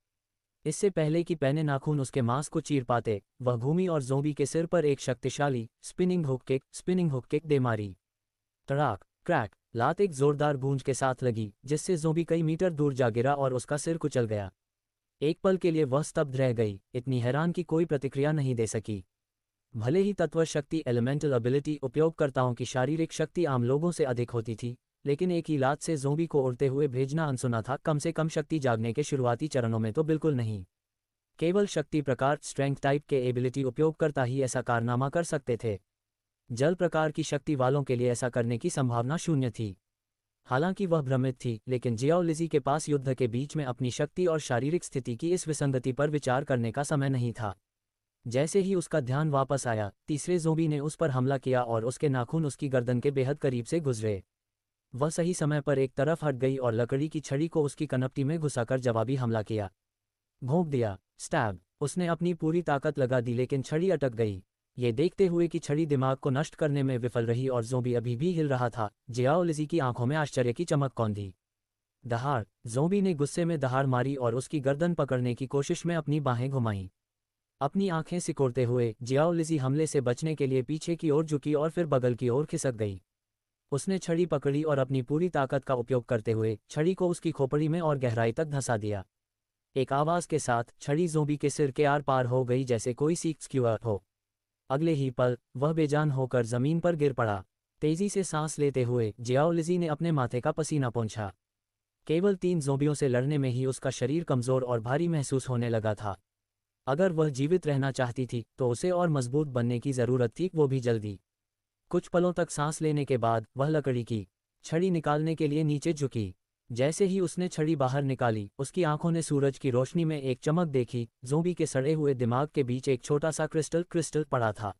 इससे पहले कि पैने नाखून उसके मांस को चीर पाते, वह घूमी और ज़ोंबी के सिर पर एक शक्तिशाली स्पिनिंग हुक किक दे मारी। तड़ाक क्रैक। लात एक जोरदार गूंज के साथ लगी, जिससे ज़ोंबी कई मीटर दूर जा गिरा और उसका सिर कुचल गया। एक पल के लिए वह स्तब्ध रह गई, इतनी हैरान कि कोई प्रतिक्रिया नहीं दे सकी। भले ही तत्व शक्ति एलिमेंटल एबिलिटी उपयोगकर्ताओं की शारीरिक शक्ति आम लोगों से अधिक होती थी, लेकिन एक ही लात से ज़ोंबी को उड़ते हुए भेजना अनसुना था, कम से कम शक्ति जागने के शुरुआती चरणों में तो बिल्कुल नहीं। केवल शक्ति प्रकार स्ट्रेंथ टाइप के एबिलिटी उपयोगकर्ता ही ऐसा कारनामा कर सकते थे। जल प्रकार की शक्ति वालों के लिए ऐसा करने की संभावना शून्य थी। हालांकि वह भ्रमित थी, लेकिन जियाओ लिजी के पास युद्ध के बीच में अपनी शक्ति और शारीरिक स्थिति की इस विसंगति पर विचार करने का समय नहीं था। जैसे ही उसका ध्यान वापस आया, तीसरे ज़ोंबी ने उस पर हमला किया और उसके नाखून उसकी गर्दन के बेहद करीब से गुजरे। वह सही समय पर एक तरफ हट गई और लकड़ी की छड़ी को उसकी कनपटी में घुसाकर जवाबी हमला किया। भोंक दिया, स्टैब। उसने अपनी पूरी ताकत लगा दी लेकिन छड़ी अटक गई। ये देखते हुए कि छड़ी दिमाग को नष्ट करने में विफल रही और ज़ोंबी अभी भी हिल रहा था, जियाओ लिज़ी की आंखों में आश्चर्य की चमक कौंधी। दहाड़। ज़ोंबी ने गुस्से में दहाड़ मारी और उसकी गर्दन पकड़ने की कोशिश में अपनी बाहें घुमाईं। अपनी आंखें सिकोड़ते हुए जियाओ लिज़ी हमले से बचने के लिए पीछे की ओर झुकी और फिर बगल की ओर खिसक गई। उसने छड़ी पकड़ी और अपनी पूरी ताकत का उपयोग करते हुए छड़ी को उसकी खोपड़ी में और गहराई तक धंसा दिया। एक आवाज़ के साथ छड़ी ज़ोंबी के सिर के आर पार हो गई जैसे कोई सीख स्क्यूअर हो। अगले ही पल वह बेजान होकर ज़मीन पर गिर पड़ा। तेज़ी से सांस लेते हुए जियाओ लिज़ी ने अपने माथे का पसीना पोंछा। केवल 3 ज़ोंबियों से लड़ने में ही उसका शरीर कमज़ोर और भारी महसूस होने लगा था। अगर वह जीवित रहना चाहती थी तो उसे और मजबूत बनने की ज़रूरत थी, वो भी जल्दी। कुछ पलों तक सांस लेने के बाद वह लकड़ी की छड़ी निकालने के लिए नीचे झुकी। जैसे ही उसने छड़ी बाहर निकाली, उसकी आंखों ने सूरज की रोशनी में एक चमक देखी। ज़ोंबी के सड़े हुए दिमाग के बीच एक छोटा सा क्रिस्टल पड़ा था।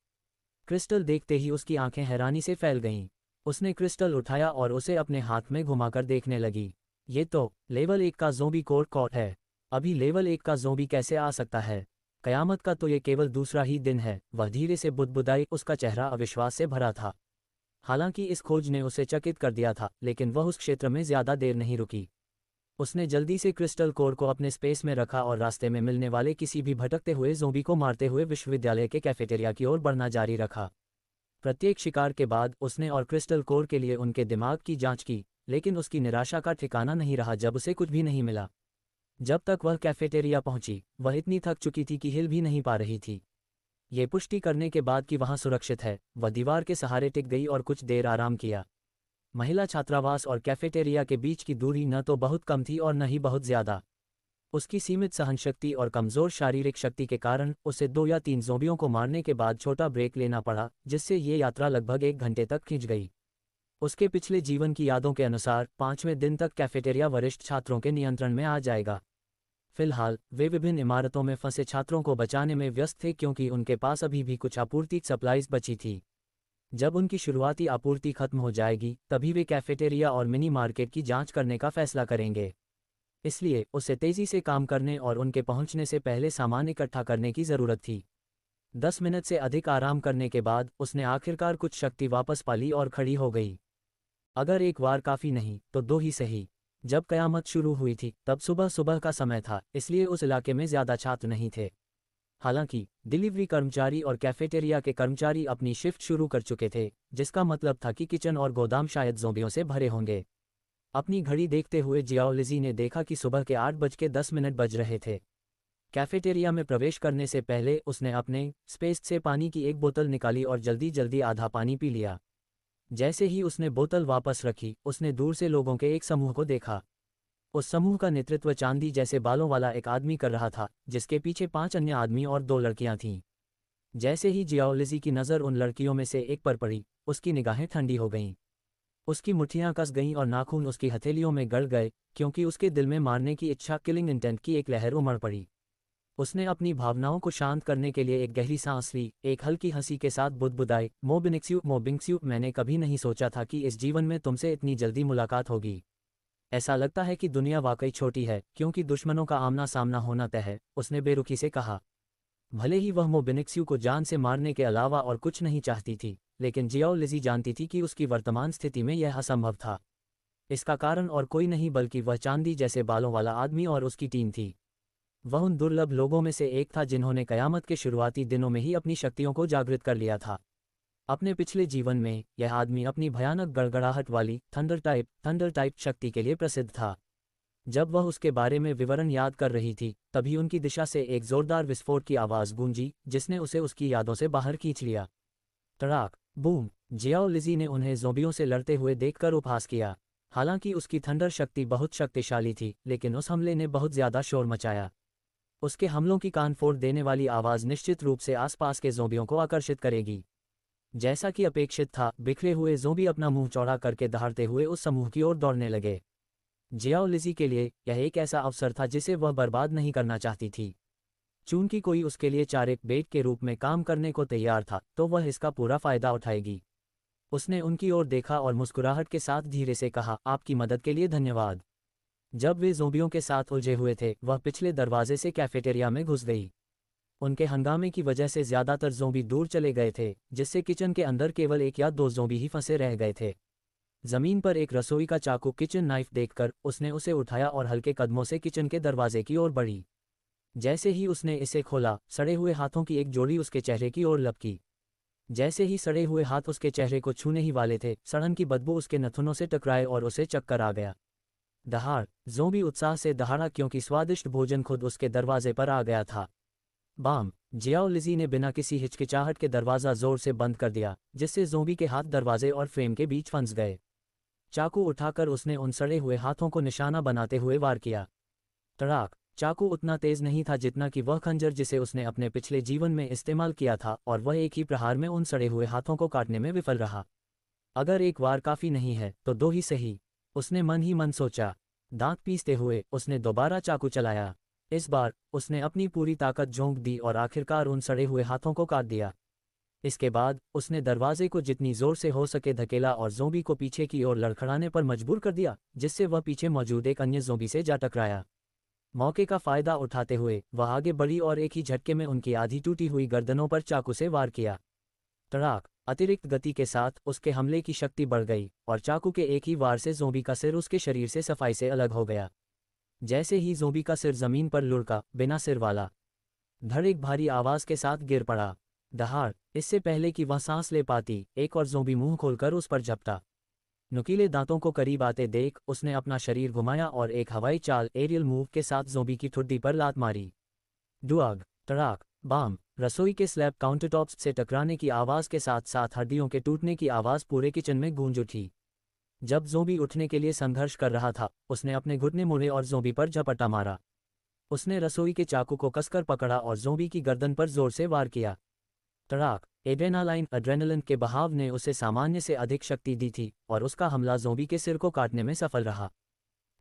क्रिस्टल देखते ही उसकी आंखें हैरानी से फैल गईं। उसने क्रिस्टल उठाया और उसे अपने हाथ में घुमाकर देखने लगी। ये तो लेवल 1 का ज़ोंबी कोर है। अभी लेवल 1 का ज़ोंबी कैसे आ सकता है? कयामत का तो ये केवल दूसरा ही दिन है। वह धीरे से बुदबुदाई, उसका चेहरा अविश्वास से भरा था। हालांकि इस खोज ने उसे चकित कर दिया था, लेकिन वह उस क्षेत्र में ज्यादा देर नहीं रुकी। उसने जल्दी से क्रिस्टल कोर को अपने स्पेस में रखा और रास्ते में मिलने वाले किसी भी भटकते हुए ज़ोंबी को मारते हुए विश्वविद्यालय के कैफेटेरिया की ओर बढ़ना जारी रखा। प्रत्येक शिकार के बाद उसने और क्रिस्टल कोर के लिए उनके दिमाग की जांच की, लेकिन उसकी निराशा का ठिकाना नहीं रहा जब उसे कुछ भी नहीं मिला। जब तक वह कैफेटेरिया पहुंची, वह इतनी थक चुकी थी कि हिल भी नहीं पा रही थी। ये पुष्टि करने के बाद कि वहां सुरक्षित है, वह दीवार के सहारे टिक गई और कुछ देर आराम किया। महिला छात्रावास और कैफेटेरिया के बीच की दूरी न तो बहुत कम थी और न ही बहुत ज्यादा। उसकी सीमित सहनशक्ति और कमजोर शारीरिक शक्ति के कारण उसे 2 या 3 ज़ोंबियों को मारने के बाद छोटा ब्रेक लेना पड़ा, जिससे ये यात्रा लगभग 1 घंटे तक खिंच गई। उसके पिछले जीवन की यादों के अनुसार 5वें दिन तक कैफेटेरिया वरिष्ठ छात्रों के नियंत्रण में आ जाएगा। फिलहाल वे विभिन्न इमारतों में फंसे छात्रों को बचाने में व्यस्त थे क्योंकि उनके पास अभी भी कुछ आपूर्ति सप्लाईज बची थी। जब उनकी शुरुआती आपूर्ति खत्म हो जाएगी, तभी वे कैफेटेरिया और मिनी मार्केट की जांच करने का फैसला करेंगे। इसलिए उसे तेजी से काम करने और उनके पहुंचने से पहले सामान इकट्ठा करने की ज़रूरत थी। 10 मिनट से अधिक आराम करने के बाद उसने आखिरकार कुछ शक्ति वापस पाली और खड़ी हो गई। अगर एक बार काफ़ी नहीं तो 2 ही सही। जब कयामत शुरू हुई थी तब सुबह सुबह का समय था, इसलिए उस इलाके में ज़्यादा छात्र नहीं थे। हालांकि डिलीवरी कर्मचारी और कैफेटेरिया के कर्मचारी अपनी शिफ्ट शुरू कर चुके थे, जिसका मतलब था कि किचन और गोदाम शायद ज़ोंबियों से भरे होंगे। अपनी घड़ी देखते हुए जियाओ लिज़ी ने देखा कि सुबह के 8:10 बज रहे थे। कैफेटेरिया में प्रवेश करने से पहले उसने अपने स्पेस से पानी की एक बोतल निकाली और जल्दी जल्दी आधा पानी पी लिया। जैसे ही उसने बोतल वापस रखी, उसने दूर से लोगों के एक समूह को देखा। उस समूह का नेतृत्व चांदी जैसे बालों वाला एक आदमी कर रहा था, जिसके पीछे 5 अन्य आदमी और 2 लड़कियां थीं। जैसे ही जियाओ लिज़ी की नज़र उन लड़कियों में से एक पर पड़ी, उसकी निगाहें ठंडी हो गईं। उसकी मुट्ठियां कस गईं और नाखून उसकी हथेलियों में गड़ गए, क्योंकि उसके दिल में मारने की इच्छा, किलिंग इंटेंट की एक लहर उमड़ पड़ी। उसने अपनी भावनाओं को शांत करने के लिए एक गहरी सांस ली, एक हल्की हंसी के साथ बुदबुदाई, मोबिंगस्यू, मैंने कभी नहीं सोचा था कि इस जीवन में तुमसे इतनी जल्दी मुलाकात होगी। ऐसा लगता है कि दुनिया वाकई छोटी है, क्योंकि दुश्मनों का आमना सामना होना तय है, उसने बेरुखी से कहा। भले ही वह मोबिनिक्स्यू को जान से मारने के अलावा और कुछ नहीं चाहती थी, लेकिन जियाओ लिज़ी जानती थी कि उसकी वर्तमान स्थिति में यह असंभव था। इसका कारण और कोई नहीं बल्कि वह चांदी जैसे बालों वाला आदमी और उसकी टीम थी। वह उन दुर्लभ लोगों में से एक था जिन्होंने कयामत के शुरुआती दिनों में ही अपनी शक्तियों को जागृत कर लिया था। अपने पिछले जीवन में यह आदमी अपनी भयानक गड़गड़ाहट वाली थंडर टाइप शक्ति के लिए प्रसिद्ध था। जब वह उसके बारे में विवरण याद कर रही थी, तभी उनकी दिशा से एक जोरदार विस्फोट की आवाज़ गूंजी, जिसने उसे उसकी यादों से बाहर खींच लिया। तड़ाक, बूम। जियाओ लिज़ी ने उन्हें ज़ोंबियों से लड़ते हुए देखकर उपहास किया। हालांकि उसकी थंडर शक्ति बहुत शक्तिशाली थी, लेकिन उस हमले ने बहुत ज़्यादा शोर मचाया। उसके हमलों की कान फोड़ देने वाली आवाज़ निश्चित रूप से आसपास के ज़ोंबियों को आकर्षित करेगी। जैसा कि अपेक्षित था, बिखरे हुए ज़ोंबी अपना मुंह चौड़ा करके दहाड़ते हुए उस समूह की ओर दौड़ने लगे। जियाओ लिज़ी के लिए यह एक ऐसा अवसर था जिसे वह बर्बाद नहीं करना चाहती थी। चूंकि कोई उसके लिए चारे बेट के रूप में काम करने को तैयार था, तो वह इसका पूरा फायदा उठाएगी। उसने उनकी ओर देखा और मुस्कुराहट के साथ धीरे से कहा, आपकी मदद के लिए धन्यवाद। जब वे ज़ोंबियों के साथ उलझे हुए थे, वह पिछले दरवाजे से कैफेटेरिया में घुस गई। उनके हंगामे की वजह से ज़्यादातर ज़ोंबी दूर चले गए थे, जिससे किचन के अंदर केवल 1 या 2 ज़ोंबी ही फंसे रह गए थे। ज़मीन पर एक रसोई का चाकू किचन नाइफ देखकर उसने उसे उठाया और हल्के कदमों से किचन के दरवाजे की ओर बढ़ी। जैसे ही उसने इसे खोला, सड़े हुए हाथों की एक जोड़ी उसके चेहरे की ओर लपकी। जैसे ही सड़े हुए हाथ उसके चेहरे को छूने ही वाले थे, सड़न की बदबू उसके नथुनों से टकराए और उसे चक्कर आ गया। दहाड़! ज़ोंबी उत्साह से दहाड़ा क्योंकि स्वादिष्ट भोजन खुद उसके दरवाजे पर आ गया था। बाम! जियाओ लिज़ी ने बिना किसी हिचकिचाहट के दरवाज़ा ज़ोर से बंद कर दिया, जिससे ज़ोंबी के हाथ दरवाजे और फ्रेम के बीच फंस गए। चाकू उठाकर उसने उन सड़े हुए हाथों को निशाना बनाते हुए वार किया। तड़ाक! चाकू उतना तेज नहीं था जितना कि वह खंजर जिसे उसने अपने पिछले जीवन में इस्तेमाल किया था, और वह एक ही प्रहार में उन सड़े हुए हाथों को काटने में विफल रहा। अगर एक वार काफ़ी नहीं है, तो 2 ही सही, उसने मन ही मन सोचा। दांत पीसते हुए उसने दोबारा चाकू चलाया। इस बार उसने अपनी पूरी ताकत झोंक दी और आखिरकार उन सड़े हुए हाथों को काट दिया। इसके बाद उसने दरवाजे को जितनी जोर से हो सके धकेला और ज़ोंबी को पीछे की ओर लड़खड़ाने पर मजबूर कर दिया, जिससे वह पीछे मौजूद एक अन्य ज़ोंबी से जा टकराया। मौके का फायदा उठाते हुए वह आगे बढ़ी और एक ही झटके में उनकी आधी टूटी हुई गर्दनों पर चाकू से वार किया। तड़ाक! अतिरिक्त गति के साथ उसके हमले की शक्ति बढ़ गई और चाकू के एक ही वार से ज़ोंबी का सिर उसके शरीर से सफाई से अलग हो गया। जैसे ही ज़ोंबी का सिर ज़मीन पर लुढ़का, बिना सिर वाला धड़ एक भारी आवाज़ के साथ गिर पड़ा। दहाड़! इससे पहले कि वह सांस ले पाती, एक और ज़ोंबी मुंह खोलकर उस पर झपटा। नुकीले दांतों को करीब आते देख उसने अपना शरीर घुमाया और एक हवाई चाल एरियल मूव के साथ ज़ोंबी की ठुड्डी पर लात मारी। डुआग! तड़ाक! बाम! रसोई के स्लैब काउंटरटॉप्स से टकराने की आवाज़ के साथ साथ हड्डियों के टूटने की आवाज़ पूरे किचन में गूंज उठी। जब ज़ोंबी उठने के लिए संघर्ष कर रहा था, उसने अपने घुटने मोड़े और ज़ोंबी पर झपट्टा मारा। उसने रसोई के चाकू को कसकर पकड़ा और ज़ोंबी की गर्दन पर जोर से वार किया। तड़ाक! एड्रेनालाइन के बहाव ने उसे सामान्य से अधिक शक्ति दी थी और उसका हमला ज़ोंबी के सिर को काटने में सफल रहा।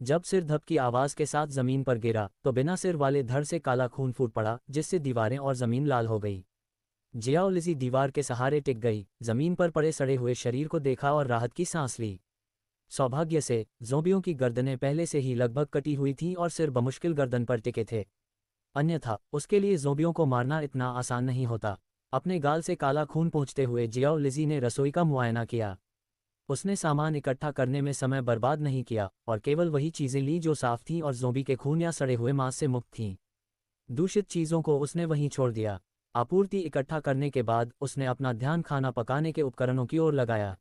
जब सिर धप की आवाज़ के साथ ज़मीन पर गिरा, तो बिना सिर वाले धड़ से काला खून फूट पड़ा, जिससे दीवारें और ज़मीन लाल हो गई। जियाओ लिज़ी दीवार के सहारे टिक गई, ज़मीन पर पड़े सड़े हुए शरीर को देखा और राहत की सांस ली। सौभाग्य से ज़ोंबियों की गर्दनें पहले से ही लगभग कटी हुई थीं और सिर बमुश्किल गर्दन पर टिके थे। अन्यथा उसके लिए ज़ोंबियों को मारना इतना आसान नहीं होता। अपने गाल से काला खून पोंछते हुए जियाओ लिज़ी ने रसोई का मुआयना किया। उसने सामान इकट्ठा करने में समय बर्बाद नहीं किया और केवल वही चीज़ें लीं जो साफ थीं और ज़ोंबी के खून या सड़े हुए मांस से मुक्त थीं। दूषित चीज़ों को उसने वहीं छोड़ दिया। आपूर्ति इकट्ठा करने के बाद उसने अपना ध्यान खाना पकाने के उपकरणों की ओर लगाया।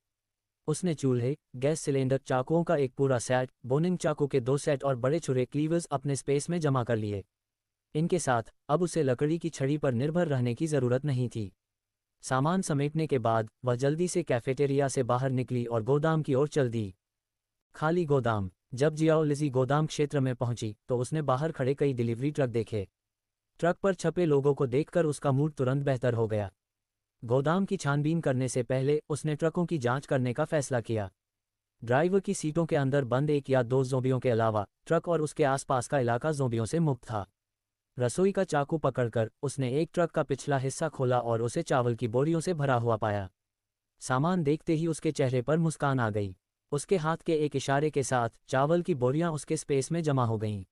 उसने चूल्हे, गैस सिलेंडर, चाकुओं का एक पूरा सेट, बोनिंग चाकू के 2 सेट और बड़े छुरे क्लीवर्स अपने स्पेस में जमा कर लिए। इनके साथ अब उसे लकड़ी की छड़ी पर निर्भर रहने की ज़रूरत नहीं थी। सामान समेटने के बाद वह जल्दी से कैफेटेरिया से बाहर निकली और गोदाम की ओर चल दी। खाली गोदाम! जब जियाओ लिज़ी गोदाम क्षेत्र में पहुंची, तो उसने बाहर खड़े कई डिलीवरी ट्रक देखे। ट्रक पर छपे लोगों को देखकर उसका मूड तुरंत बेहतर हो गया। गोदाम की छानबीन करने से पहले उसने ट्रकों की जांच करने का फैसला किया। ड्राइवर की सीटों के अंदर बंद 1 या 2 ज़ोंबियों के अलावा ट्रक और उसके आसपास का इलाका ज़ोंबियों से मुक्त था। रसोई का चाकू पकड़कर उसने एक ट्रक का पिछला हिस्सा खोला और उसे चावल की बोरियों से भरा हुआ पाया। सामान देखते ही उसके चेहरे पर मुस्कान आ गई। उसके हाथ के एक इशारे के साथ चावल की बोरियां उसके स्पेस में जमा हो गईं।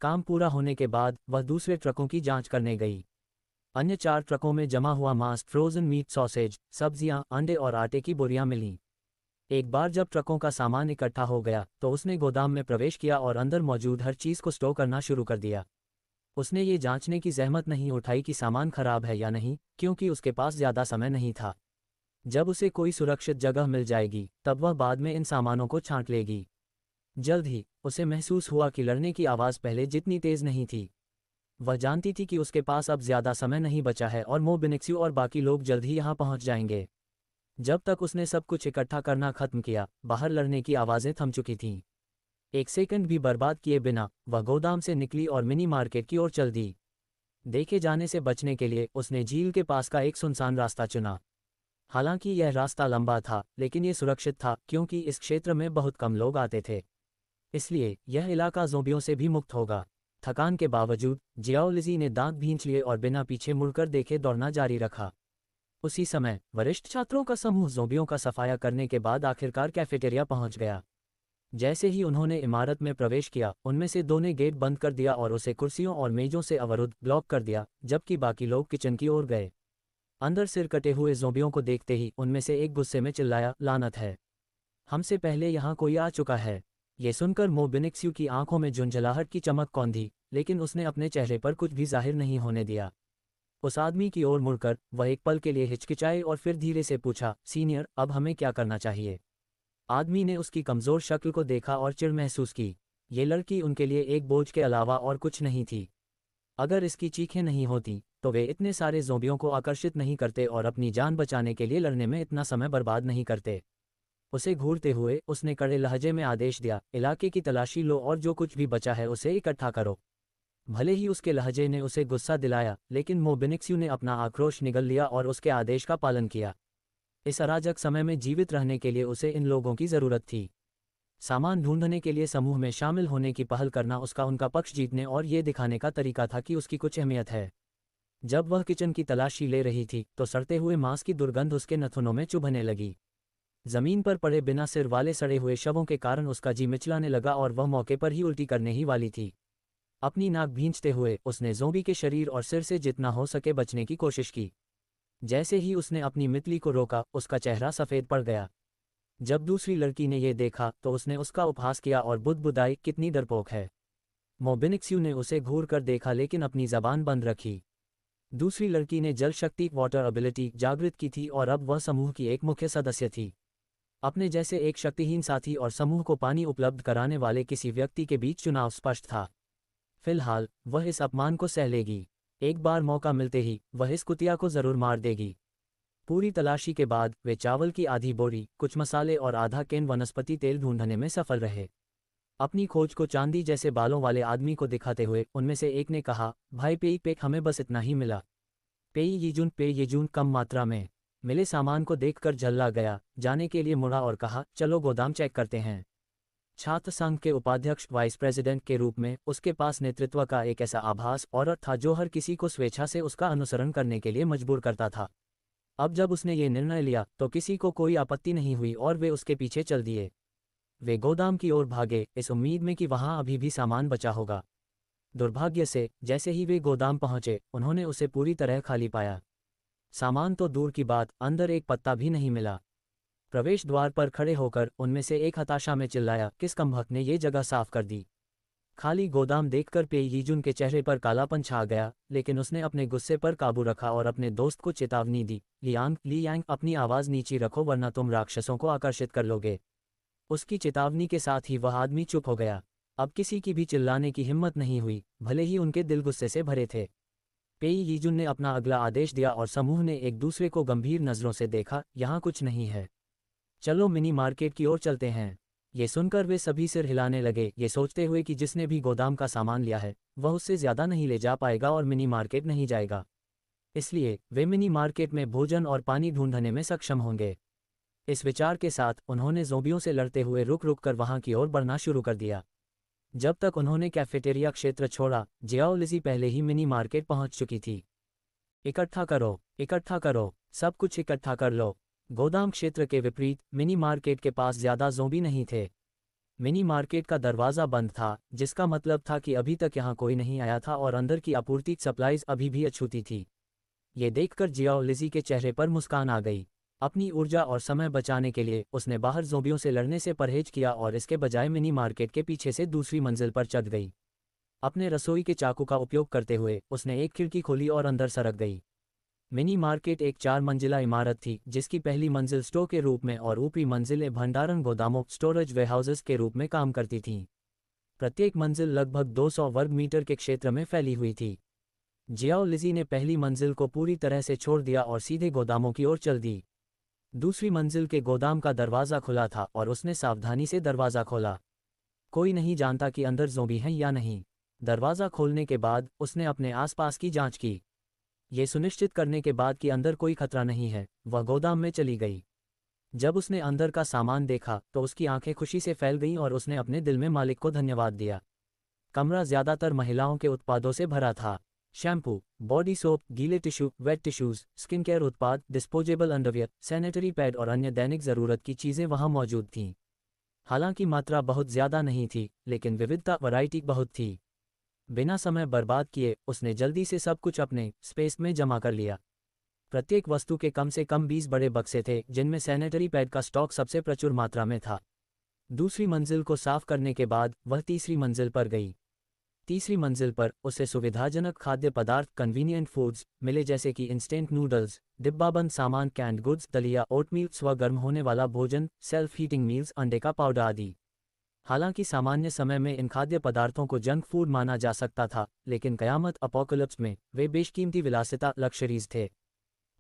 काम पूरा होने के बाद वह दूसरे ट्रकों की जांच करने गई। अन्य 4 ट्रकों में जमा हुआ मांस, फ्रोजन मीट, सॉसेज, सब्जियां, अंडे और आटे की बोरियां मिलीं। एक बार जब ट्रकों का सामान इकट्ठा हो गया, तो उसने गोदाम में प्रवेश किया और अंदर मौजूद हर चीज़ को स्टोर करना शुरू कर दिया। उसने ये जांचने की जहमत नहीं उठाई कि सामान खराब है या नहीं, क्योंकि उसके पास ज़्यादा समय नहीं था। जब उसे कोई सुरक्षित जगह मिल जाएगी, तब वह बाद में इन सामानों को छांट लेगी। जल्द ही उसे महसूस हुआ कि लड़ने की आवाज़ पहले जितनी तेज़ नहीं थी। वह जानती थी कि उसके पास अब ज़्यादा समय नहीं बचा है और मो बिनिक्स्यू और बाकी लोग जल्द ही यहाँ पहुँच जाएंगे। जब तक उसने सब कुछ इकट्ठा करना खत्म किया, बाहर लड़ने की आवाज़ें थम चुकी थीं। 1 सेकंड भी बर्बाद किए बिना वह गोदाम से निकली और मिनी मार्केट की ओर चल दी। देखे जाने से बचने के लिए उसने झील के पास का एक सुनसान रास्ता चुना। हालांकि यह रास्ता लंबा था, लेकिन ये सुरक्षित था क्योंकि इस क्षेत्र में बहुत कम लोग आते थे। इसलिए यह इलाका ज़ोंबियों से भी मुक्त होगा। थकान के बावजूद जियाओ लिज़ी ने दांत भींच लिए और बिना पीछे मुड़कर देखे दौड़ना जारी रखा। उसी समय वरिष्ठ छात्रों का समूह ज़ोंबियों का सफाया करने के बाद आखिरकार कैफेटेरिया पहुंच गया। जैसे ही उन्होंने इमारत में प्रवेश किया, उनमें से दो ने गेट बंद कर दिया और उसे कुर्सियों और मेजों से अवरुद्ध ब्लॉक कर दिया, जबकि बाकी लोग किचन की ओर गए। अंदर सिर कटे हुए ज़ोंबियों को देखते ही उनमें से एक गुस्से में चिल्लाया, लानत है, हमसे पहले यहाँ कोई आ चुका है। ये सुनकर मो बिनिक्स्यू की आंखों में झुंझलाहट की चमक कौंधी, लेकिन उसने अपने चेहरे पर कुछ भी जाहिर नहीं होने दिया। उस आदमी की ओर मुड़कर वह एक पल के लिए हिचकिचाए और फिर धीरे से पूछा, सीनियर, अब हमें क्या करना चाहिए? आदमी ने उसकी कमज़ोर शक्ल को देखा और चिढ़ महसूस की। ये लड़की उनके लिए एक बोझ के अलावा और कुछ नहीं थी। अगर इसकी चीखें नहीं होती तो वे इतने सारे ज़ोंबियों को आकर्षित नहीं करते और अपनी जान बचाने के लिए लड़ने में इतना समय बर्बाद नहीं करते। उसे घूरते हुए उसने कड़े लहजे में आदेश दिया, इलाके की तलाशी लो और जो कुछ भी बचा है उसे इकट्ठा करो। भले ही उसके लहजे ने उसे गुस्सा दिलाया, लेकिन मो बिनिक्स्यू ने अपना आक्रोश निगल लिया और उसके आदेश का पालन किया। इस अराजक समय में जीवित रहने के लिए उसे इन लोगों की ज़रूरत थी। सामान ढूंढने के लिए समूह में शामिल होने की पहल करना उसका उनका पक्ष जीतने और ये दिखाने का तरीका था कि उसकी कुछ अहमियत है। जब वह किचन की तलाशी ले रही थी तो सड़ते हुए मांस की दुर्गंध उसके नथुनों में चुभने लगी। जमीन पर पड़े बिना सिर वाले सड़े हुए शवों के कारण उसका जी मिचलाने लगा और वह मौके पर ही उल्टी करने ही वाली थी। अपनी नाक भींचते हुए उसने ज़ोंबी के शरीर और सिर से जितना हो सके बचने की कोशिश की। जैसे ही उसने अपनी मितली को रोका, उसका चेहरा सफ़ेद पड़ गया। जब दूसरी लड़की ने यह देखा तो उसने उसका उपहास किया और बुदबुदाई, कितनी डरपोक है। मो बिनिक्स्यू ने उसे घूर कर देखा लेकिन अपनी जबान बंद रखी। दूसरी लड़की ने जल शक्ति वाटर एबिलिटी जागृत की थी और अब वह समूह की एक मुख्य सदस्य थी। अपने जैसे एक शक्तिहीन साथी और समूह को पानी उपलब्ध कराने वाले किसी व्यक्ति के बीच चुनाव स्पष्ट था। फिलहाल वह इस अपमान को सह लेगी। एक बार मौका मिलते ही वह इस कुतिया को जरूर मार देगी। पूरी तलाशी के बाद वे चावल की आधी बोरी, कुछ मसाले और आधा कैन वनस्पति तेल ढूंढने में सफल रहे। अपनी खोज को चांदी जैसे बालों वाले आदमी को दिखाते हुए उनमें से एक ने कहा, भाई पेई पेक, हमें बस इतना ही मिला। पे येजून कम मात्रा में। मिले सामान को देखकर झल्ला गया, जाने के लिए मुड़ा और कहा, चलो गोदाम चेक करते हैं। छात्र संघ के उपाध्यक्ष वाइस प्रेसिडेंट के रूप में उसके पास नेतृत्व का एक ऐसा आभास औरत था जो हर किसी को स्वेच्छा से उसका अनुसरण करने के लिए मजबूर करता था। अब जब उसने ये निर्णय लिया तो किसी को कोई आपत्ति नहीं हुई और वे उसके पीछे चल दिए। वे गोदाम की ओर भागे, इस उम्मीद में कि वहां अभी भी सामान बचा होगा। दुर्भाग्य से जैसे ही वे गोदाम पहुंचे, उन्होंने उसे पूरी तरह खाली पाया। सामान तो दूर की बात, अंदर एक पत्ता भी नहीं मिला। प्रवेश द्वार पर खड़े होकर उनमें से एक हताशा में चिल्लाया, किस कमबख्त ने ये जगह साफ कर दी। खाली गोदाम देखकर पे यीजुन के चेहरे पर कालापन छा गया, लेकिन उसने अपने गुस्से पर काबू रखा और अपने दोस्त को चेतावनी दी, ली यांग, अपनी आवाज़ नीची रखो वरना तुम राक्षसों को आकर्षित कर लोगे। उसकी चेतावनी के साथ ही वह आदमी चुप हो गया। अब किसी की भी चिल्लाने की हिम्मत नहीं हुई, भले ही उनके दिल गुस्से से भरे थे। पेई यीजुन ने अपना अगला आदेश दिया और समूह ने एक दूसरे को गंभीर नज़रों से देखा, यहाँ कुछ नहीं है, चलो मिनी मार्केट की ओर चलते हैं। ये सुनकर वे सभी सिर हिलाने लगे, ये सोचते हुए कि जिसने भी गोदाम का सामान लिया है वह उससे ज़्यादा नहीं ले जा पाएगा और मिनी मार्केट नहीं जाएगा। इसलिए वे मिनी मार्केट में भोजन और पानी ढूंढने में सक्षम होंगे। इस विचार के साथ उन्होंने ज़ोंबियों से लड़ते हुए रुक रुक कर वहां की ओर बढ़ना शुरू कर दिया। जब तक उन्होंने कैफेटेरिया क्षेत्र छोड़ा, जियाओ लिजी पहले ही मिनी मार्केट पहुंच चुकी थी। इकट्ठा करो, सब कुछ इकट्ठा कर लो। गोदाम क्षेत्र के विपरीत मिनी मार्केट के पास ज़्यादा ज़ोंबी नहीं थे। मिनी मार्केट का दरवाज़ा बंद था, जिसका मतलब था कि अभी तक यहाँ कोई नहीं आया था और अंदर की आपूर्ति सप्लाईज अभी भी अछूती थी। ये देखकर जियाओ लिजी के चेहरे पर मुस्कान आ गई। अपनी ऊर्जा और समय बचाने के लिए उसने बाहर ज़ोंबियों से लड़ने से परहेज किया और इसके बजाय मिनी मार्केट के पीछे से दूसरी मंजिल पर चढ़ गई। अपने रसोई के चाकू का उपयोग करते हुए उसने एक खिड़की खोली और अंदर सरक गई। मिनी मार्केट एक 4 मंजिला इमारत थी, जिसकी पहली मंजिल स्टोर के रूप में और ऊपरी मंजिलें भंडारण गोदामों स्टोरेज वेयरहाउसेस के रूप में काम करती थीं। प्रत्येक मंजिल लगभग 200 वर्ग मीटर के क्षेत्र में फैली हुई थी। जियाओ लिजी ने पहली मंजिल को पूरी तरह से छोड़ दिया और सीधे गोदामों की ओर चल दी। दूसरी मंजिल के गोदाम का दरवाज़ा खुला था और उसने सावधानी से दरवाज़ा खोला। कोई नहीं जानता कि अंदर ज़ोंबी हैं या नहीं। दरवाज़ा खोलने के बाद उसने अपने आसपास की जांच की। ये सुनिश्चित करने के बाद कि अंदर कोई खतरा नहीं है, वह गोदाम में चली गई। जब उसने अंदर का सामान देखा तो उसकी आंखें खुशी से फैल गईं और उसने अपने दिल में मालिक को धन्यवाद दिया। कमरा ज़्यादातर महिलाओं के उत्पादों से भरा था। शैम्पू, बॉडी सोप, गीले tissue, wet tissues, skin care उत्पाद, डिस्पोजेबल अंडरवियर, सैनिटरी पैड और अन्य दैनिक ज़रूरत की चीज़ें वहाँ मौजूद थीं। हालांकि मात्रा बहुत ज़्यादा नहीं थी, लेकिन विविधता वैरायटी बहुत थी। बिना समय बर्बाद किए उसने जल्दी से सब कुछ अपने स्पेस में जमा कर लिया। प्रत्येक वस्तु के कम से कम 20 बड़े बक्से थे, जिनमें सैनिटरी पैड का स्टॉक सबसे प्रचुर मात्रा में था। दूसरी मंजिल को साफ करने के बाद वह तीसरी मंजिल पर गई। तीसरी मंजिल पर उसे सुविधाजनक खाद्य पदार्थ कन्वीनियंट फूड्स मिले, जैसे कि इंस्टेंट नूडल्स, डिब्बाबंद सामान, कैंड गुड्स, दलिया, ओटमील, स्वगर्म होने वाला भोजन, सेल्फ हीटिंग मील्स, अंडे का पाउडर आदि। हालांकि सामान्य समय में इन खाद्य पदार्थों को जंक फूड माना जा सकता था, लेकिन कयामत अपोकलिप्स में वे बेशकीमती विलासिता लक्जरीज थे।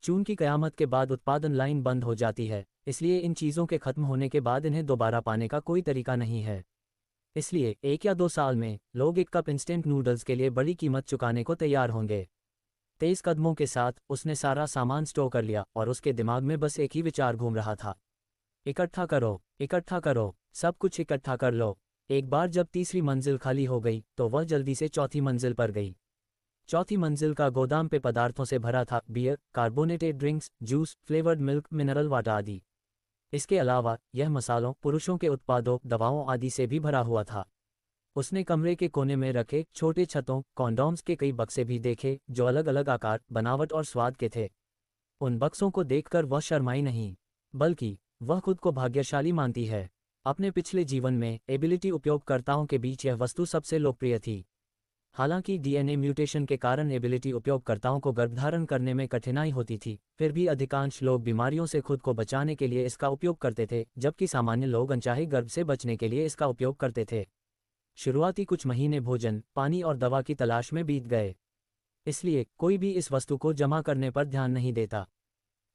चून की कयामत के बाद उत्पादन लाइन बंद हो जाती है, इसलिए इन चीज़ों के खत्म होने के बाद इन्हें दोबारा पाने का कोई तरीका नहीं है। इसलिए 1 या 2 साल में लोग एक कप इंस्टेंट नूडल्स के लिए बड़ी कीमत चुकाने को तैयार होंगे। तेज कदमों के साथ उसने सारा सामान स्टोर कर लिया और उसके दिमाग में बस एक ही विचार घूम रहा था, इकट्ठा करो, सब कुछ इकट्ठा कर लो। एक बार जब तीसरी मंजिल खाली हो गई तो वह जल्दी से चौथी मंजिल पर गई। चौथी मंजिल का गोदाम पे पदार्थों से भरा था, beer, carbonated drinks, juice, flavoured milk, mineral water आदि। इसके अलावा यह मसालों, पुरुषों के उत्पादों, दवाओं आदि से भी भरा हुआ था। उसने कमरे के कोने में रखे छोटे छतों, कॉन्डोम्स के कई बक्से भी देखे, जो अलग अलग आकार, बनावट और स्वाद के थे। उन बक्सों को देखकर वह शर्माई नहीं, बल्कि वह खुद को भाग्यशाली मानती है। अपने पिछले जीवन में एबिलिटी उपयोगकर्ताओं के बीच यह वस्तु सबसे लोकप्रिय थी। हालांकि डीएनए म्यूटेशन के कारण एबिलिटी उपयोगकर्ताओं को गर्भधारण करने में कठिनाई होती थी, फिर भी अधिकांश लोग बीमारियों से खुद को बचाने के लिए इसका उपयोग करते थे, जबकि सामान्य लोग अनचाहे गर्भ से बचने के लिए इसका उपयोग करते थे। शुरुआती कुछ महीने भोजन, पानी और दवा की तलाश में बीत गए, इसलिए कोई भी इस वस्तु को जमा करने पर ध्यान नहीं देता।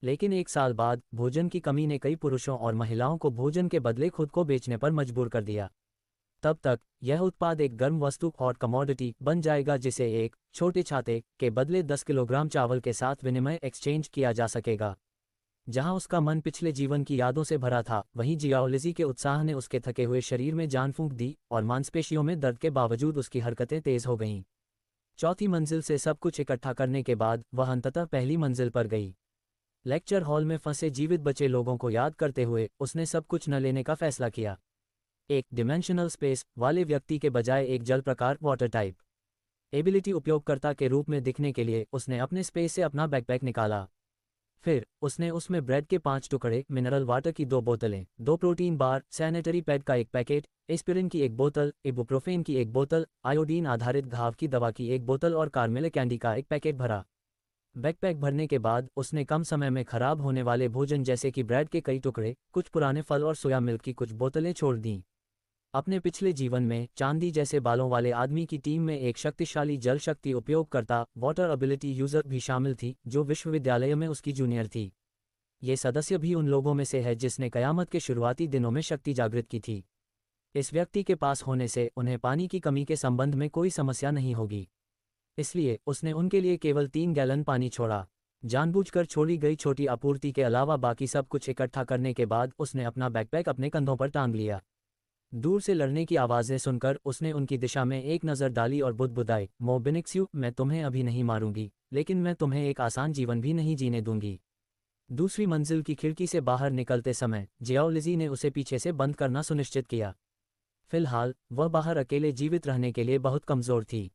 लेकिन 1 साल बाद भोजन की कमी ने कई पुरुषों और महिलाओं को भोजन के बदले खुद को बेचने पर मजबूर कर दिया। तब तक यह उत्पाद एक गर्म वस्तु और कमोडिटी बन जाएगा, जिसे एक छोटे छाते के बदले 10 किलोग्राम चावल के साथ विनिमय एक्सचेंज किया जा सकेगा। जहां उसका मन पिछले जीवन की यादों से भरा था, वहीं जियाओ लिज़ी के उत्साह ने उसके थके हुए शरीर में जान फूंक दी और मांसपेशियों में दर्द के बावजूद उसकी हरकतें तेज हो गईं। चौथी मंजिल से सब कुछ इकट्ठा करने के बाद वह अंततः पहली मंजिल पर गई। लेक्चर हॉल में फंसे जीवित बचे लोगों को याद करते हुए उसने सब कुछ न लेने का फैसला किया। एक डिमेंशनल स्पेस वाले व्यक्ति के बजाय एक जल प्रकार वाटर टाइप एबिलिटी उपयोगकर्ता के रूप में दिखने के लिए उसने अपने स्पेस से अपना बैकपैक निकाला। फिर उसने उसमें ब्रेड के 5 टुकड़े, मिनरल वाटर की 2 बोतलें, 2 प्रोटीन बार, सैनिटरी पैड का 1 पैकेट, एस्पिरिन की 1 बोतल, इबुप्रोफेन की 1 बोतल, आयोडीन आधारित घाव की दवा की 1 बोतल और कार्मेल कैंडी का 1 पैकेट भरा। बैकपैक भरने के बाद उसने कम समय में खराब होने वाले भोजन जैसे कि ब्रेड के कई टुकड़े, कुछ पुराने फल और सोया मिल्क की कुछ बोतलें छोड़ दीं। अपने पिछले जीवन में चांदी जैसे बालों वाले आदमी की टीम में एक शक्तिशाली जल शक्ति उपयोगकर्ता वाटर एबिलिटी यूजर भी शामिल थी, जो विश्वविद्यालय में उसकी जूनियर थी। ये सदस्य भी उन लोगों में से है जिसने कयामत के शुरुआती दिनों में शक्ति जागृत की थी। इस व्यक्ति के पास होने से उन्हें पानी की कमी के संबंध में कोई समस्या नहीं होगी, इसलिए उसने उनके लिए केवल 3 गैलन पानी छोड़ा। जानबूझकर छोड़ी गई छोटी आपूर्ति के अलावा बाकी सब कुछ इकट्ठा करने के बाद उसने अपना बैकपैक अपने कंधों पर टांग लिया। दूर से लड़ने की आवाज़ें सुनकर उसने उनकी दिशा में एक नज़र डाली और बुदबुदाई, मो बिनिक्स्यू, मैं तुम्हें अभी नहीं मारूंगी, लेकिन मैं तुम्हें एक आसान जीवन भी नहीं जीने दूंगी। दूसरी मंजिल की खिड़की से बाहर निकलते समय जियाओ लिज़ी ने उसे पीछे से बंद करना सुनिश्चित किया। फिलहाल वह बाहर अकेले जीवित रहने के लिए बहुत कमज़ोर थी।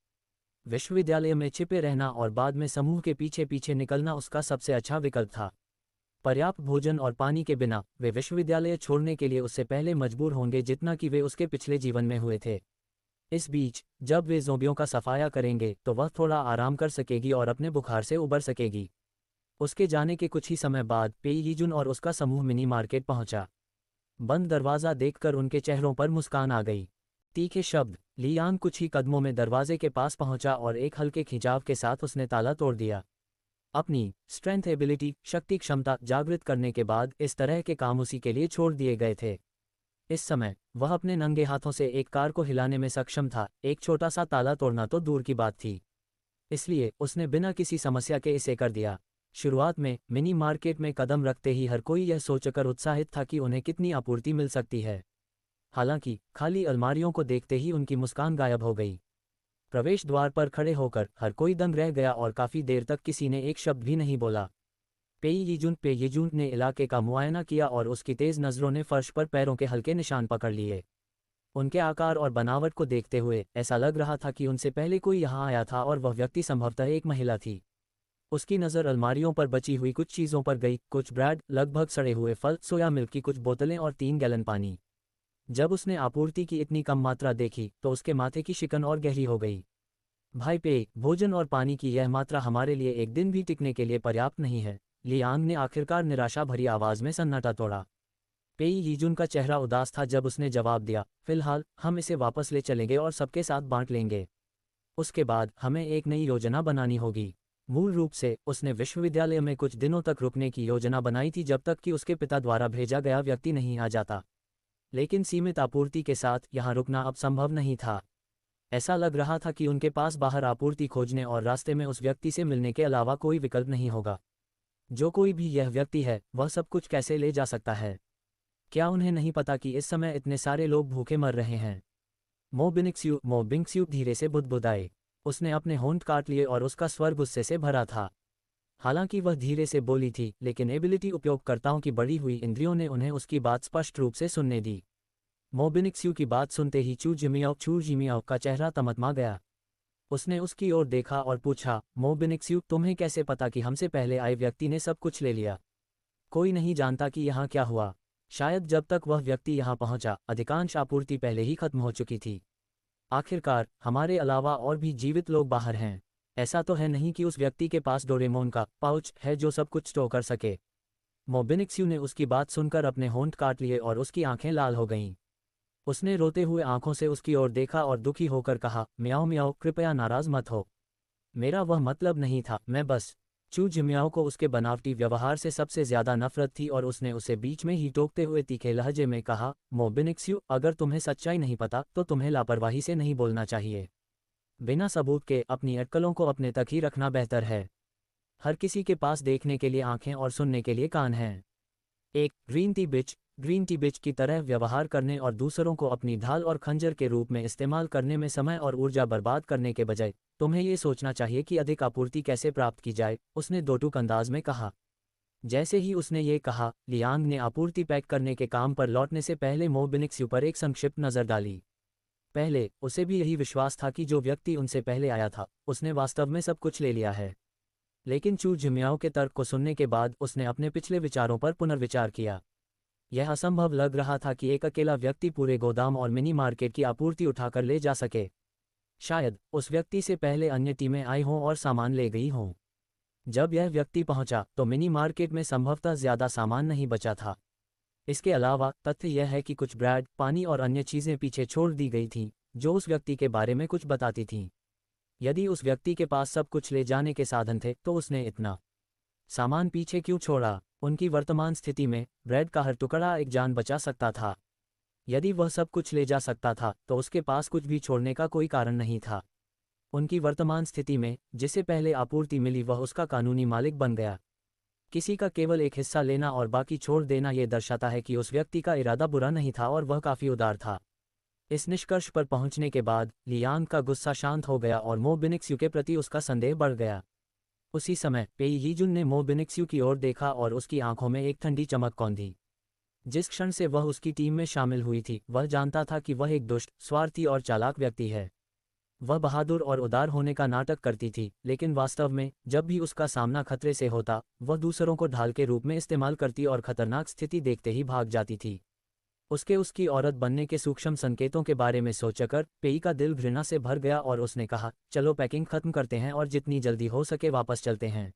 विश्वविद्यालय में छिपे रहना और बाद में समूह के पीछे पीछे निकलना उसका सबसे अच्छा विकल्प था। पर्याप्त भोजन और पानी के बिना वे विश्वविद्यालय छोड़ने के लिए उससे पहले मजबूर होंगे जितना कि वे उसके पिछले जीवन में हुए थे। इस बीच जब वे ज़ोंबियों का सफाया करेंगे तो वह थोड़ा आराम कर सकेगी और अपने बुखार से उबर सकेगी। उसके जाने के कुछ ही समय बाद पेई यीजुन और उसका समूह मिनी मार्केट पहुंचा। बंद दरवाज़ा देखकर उनके चेहरों पर मुस्कान आ गई। तीखे शब्द, लियांग कुछ ही कदमों में दरवाजे के पास पहुंचा और एक हल्के खिंचाव के साथ उसने ताला तोड़ दिया। अपनी स्ट्रेंथ एबिलिटी शक्ति क्षमता जागृत करने के बाद इस तरह के काम उसी के लिए छोड़ दिए गए थे। इस समय वह अपने नंगे हाथों से एक कार को हिलाने में सक्षम था, एक छोटा सा ताला तोड़ना तो दूर की बात थी। इसलिए उसने बिना किसी समस्या के इसे कर दिया। शुरुआत में मिनी मार्केट में कदम रखते ही हर कोई यह सोचकर उत्साहित था कि उन्हें कितनी आपूर्ति मिल सकती है। हालांकि खाली अलमारियों को देखते ही उनकी मुस्कान गायब हो गई। प्रवेश द्वार पर खड़े होकर हर कोई दंग रह गया और काफी देर तक किसी ने एक शब्द भी नहीं बोला। पे यीजून ने इलाके का मुआयना किया और उसकी तेज नजरों ने फर्श पर पैरों के हल्के निशान पकड़ लिए। उनके आकार और बनावट को देखते हुए ऐसा लग रहा था कि उनसे पहले कोई यहाँ आया था और वह व्यक्ति संभवतः एक महिला थी। उसकी नज़र अलमारियों पर बची हुई कुछ चीज़ों पर गई, कुछ ब्रेड, लगभग सड़े हुए फल, सोया मिल्क की कुछ बोतलें और 3 गैलन पानी। जब उसने आपूर्ति की इतनी कम मात्रा देखी तो उसके माथे की शिकन और गहरी हो गई। भाई पे, भोजन और पानी की यह मात्रा हमारे लिए एक दिन भी टिकने के लिए पर्याप्त नहीं है। लियांग ने आखिरकार निराशा भरी आवाज़ में सन्नाटा तोड़ा। पेई यीजुन का चेहरा उदास था जब उसने जवाब दिया, फिलहाल हम इसे वापस ले चलेंगे और सबके साथ बांट लेंगे। उसके बाद हमें एक नई योजना बनानी होगी। मूल रूप से उसने विश्वविद्यालय में कुछ दिनों तक रुकने की योजना बनाई थी जब तक कि उसके पिता द्वारा भेजा गया व्यक्ति नहीं आ जाता। लेकिन सीमित आपूर्ति के साथ यहाँ रुकना अब संभव नहीं था। ऐसा लग रहा था कि उनके पास बाहर आपूर्ति खोजने और रास्ते में उस व्यक्ति से मिलने के अलावा कोई विकल्प नहीं होगा। जो कोई भी यह व्यक्ति है वह सब कुछ कैसे ले जा सकता है? क्या उन्हें नहीं पता कि इस समय इतने सारे लोग भूखे मर रहे हैं? मो बिंगस्यू धीरे से बुदबुदाए। उसने अपने होंठ काट लिए और उसका स्वर गुस्से से भरा था। हालांकि वह धीरे से बोली थी, लेकिन एबिलिटी उपयोगकर्ताओं की बढ़ी हुई इंद्रियों ने उन्हें उसकी बात स्पष्ट रूप से सुनने दी। मो बिंगस्यू की बात सुनते ही चू जिमियाओ का चेहरा तमतमा गया। उसने उसकी ओर देखा और पूछा, मो बिंगस्यू, तुम्हें कैसे पता कि हमसे पहले आए व्यक्ति ने सब कुछ ले लिया? कोई नहीं जानता कि यहाँ क्या हुआ। शायद जब तक वह व्यक्ति यहाँ पहुंचा, अधिकांश आपूर्ति पहले ही खत्म हो चुकी थी। आखिरकार हमारे अलावा और भी जीवित लोग बाहर हैं। ऐसा तो है नहीं कि उस व्यक्ति के पास डोरेमोन का पाउच है जो सब कुछ स्टोर कर सके। मो बिंगस्यू ने उसकी बात सुनकर अपने होंठ काट लिए और उसकी आंखें लाल हो गईं। उसने रोते हुए आंखों से उसकी ओर देखा और दुखी होकर कहा, म्याओ म्याओ, कृपया नाराज मत हो। मेरा वह मतलब नहीं था, मैं बस। चू जिमियाओ को उसके बनावटी व्यवहार से सबसे ज्यादा नफरत थी और उसने उसे बीच में ही टोकते हुए तीखे लहजे में कहा, मो बिंगस्यू, अगर तुम्हें सच्चाई नहीं पता तो तुम्हें लापरवाही से नहीं बोलना चाहिए। बिना सबूत के अपनी अटकलों को अपने तक ही रखना बेहतर है। हर किसी के पास देखने के लिए आंखें और सुनने के लिए कान हैं। एक ग्रीन टी बिच की तरह व्यवहार करने और दूसरों को अपनी ढाल और खंजर के रूप में इस्तेमाल करने में समय और ऊर्जा बर्बाद करने के बजाय तुम्हें ये सोचना चाहिए कि अधिक आपूर्ति कैसे प्राप्त की जाए, उसने दोटुक अंदाज में कहा। जैसे ही उसने ये कहा, लियांग ने आपूर्ति पैक करने के काम पर लौटने से पहले मो बिंगस्यू पर एक संक्षिप्त नज़र डाली। पहले उसे भी यही विश्वास था कि जो व्यक्ति उनसे पहले आया था उसने वास्तव में सब कुछ ले लिया है। लेकिन चू जिमियाओ के तर्क को सुनने के बाद उसने अपने पिछले विचारों पर पुनर्विचार किया। यह असंभव लग रहा था कि एक अकेला व्यक्ति पूरे गोदाम और मिनी मार्केट की आपूर्ति उठाकर ले जा सके। शायद उस व्यक्ति से पहले अन्य टीमें आई हों और सामान ले गई हों। जब यह व्यक्ति पहुंचा तो मिनी मार्केट में संभवतः ज्यादा सामान नहीं बचा था। इसके अलावा तथ्य यह है कि कुछ ब्रेड, पानी और अन्य चीजें पीछे छोड़ दी गई थीं, जो उस व्यक्ति के बारे में कुछ बताती थीं। यदि उस व्यक्ति के पास सब कुछ ले जाने के साधन थे तो उसने इतना सामान पीछे क्यों छोड़ा? उनकी वर्तमान स्थिति में ब्रेड का हर टुकड़ा एक जान बचा सकता था। यदि वह सब कुछ ले जा सकता था तो उसके पास कुछ भी छोड़ने का कोई कारण नहीं था। उनकी वर्तमान स्थिति में जिसे पहले आपूर्ति मिली वह उसका कानूनी मालिक बन गया। किसी का केवल एक हिस्सा लेना और बाकी छोड़ देना ये दर्शाता है कि उस व्यक्ति का इरादा बुरा नहीं था और वह काफी उदार था। इस निष्कर्ष पर पहुंचने के बाद लियांग का गुस्सा शांत हो गया और मो बिंगस्यू के प्रति उसका संदेह बढ़ गया। उसी समय पेई यीजुन ने मो बिंगस्यू की ओर देखा और उसकी आंखों में एक ठंडी चमक कौंधी। जिस क्षण से वह उसकी टीम में शामिल हुई थी वह जानता था कि वह एक दुष्ट, स्वार्थी और चालाक व्यक्ति है। वह बहादुर और उदार होने का नाटक करती थी, लेकिन वास्तव में जब भी उसका सामना खतरे से होता वह दूसरों को ढाल के रूप में इस्तेमाल करती और खतरनाक स्थिति देखते ही भाग जाती थी। उसकी औरत बनने के सूक्ष्म संकेतों के बारे में सोचकर पेई का दिल घृणा से भर गया और उसने कहा, चलो पैकिंग खत्म करते हैं और जितनी जल्दी हो सके वापस चलते हैं।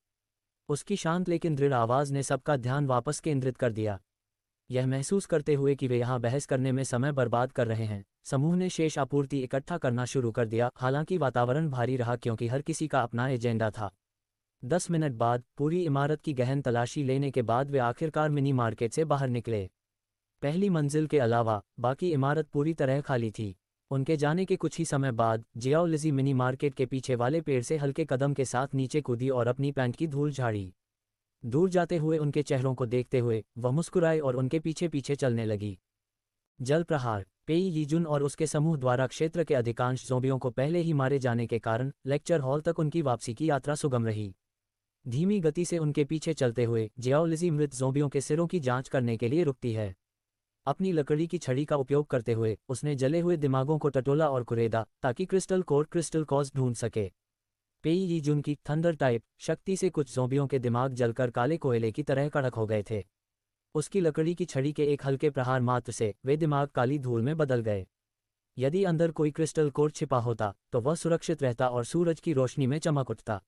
उसकी शांत लेकिन दृढ़ आवाज़ ने सबका ध्यान वापस केंद्रित कर दिया। यह महसूस करते हुए कि वे यहाँ बहस करने में समय बर्बाद कर रहे हैं, समूह ने शेष आपूर्ति इकट्ठा करना शुरू कर दिया। हालांकि वातावरण भारी रहा क्योंकि हर किसी का अपना एजेंडा था। 10 मिनट बाद पूरी इमारत की गहन तलाशी लेने के बाद वे आखिरकार मिनी मार्केट से बाहर निकले। पहली मंजिल के अलावा बाकी इमारत पूरी तरह खाली थी। उनके जाने के कुछ ही समय बाद जियाओ लिजी मिनी मार्केट के पीछे वाले पेड़ से हल्के कदम के साथ नीचे कूदी और अपनी पैंट की धूल झाड़ी। दूर जाते हुए उनके चेहरों को देखते हुए वह मुस्कुराई और उनके पीछे पीछे चलने लगी। जल प्रहार। पेई यीजुन और उसके समूह द्वारा क्षेत्र के अधिकांश ज़ोंबियों को पहले ही मारे जाने के कारण लेक्चर हॉल तक उनकी वापसी की यात्रा सुगम रही। धीमी गति से उनके पीछे चलते हुए जियाओ लिजी मृत ज़ोंबियों के सिरों की जांच करने के लिए रुकती है। अपनी लकड़ी की छड़ी का उपयोग करते हुए उसने जले हुए दिमागों को टटोला और कुरेदा ताकि क्रिस्टल कोर क्रिस्टल कॉज ढूंढ सके। पेई यीजुन की थंडर टाइप शक्ति से कुछ ज़ोंबियों के दिमाग जलकर काले कोयले की तरह कड़क हो गए थे। उसकी लकड़ी की छड़ी के एक हल्के प्रहार मात्र से वे दिमाग काली धूल में बदल गए। यदि अंदर कोई क्रिस्टल कोर छिपा होता तो वह सुरक्षित रहता और सूरज की रोशनी में चमक उठता।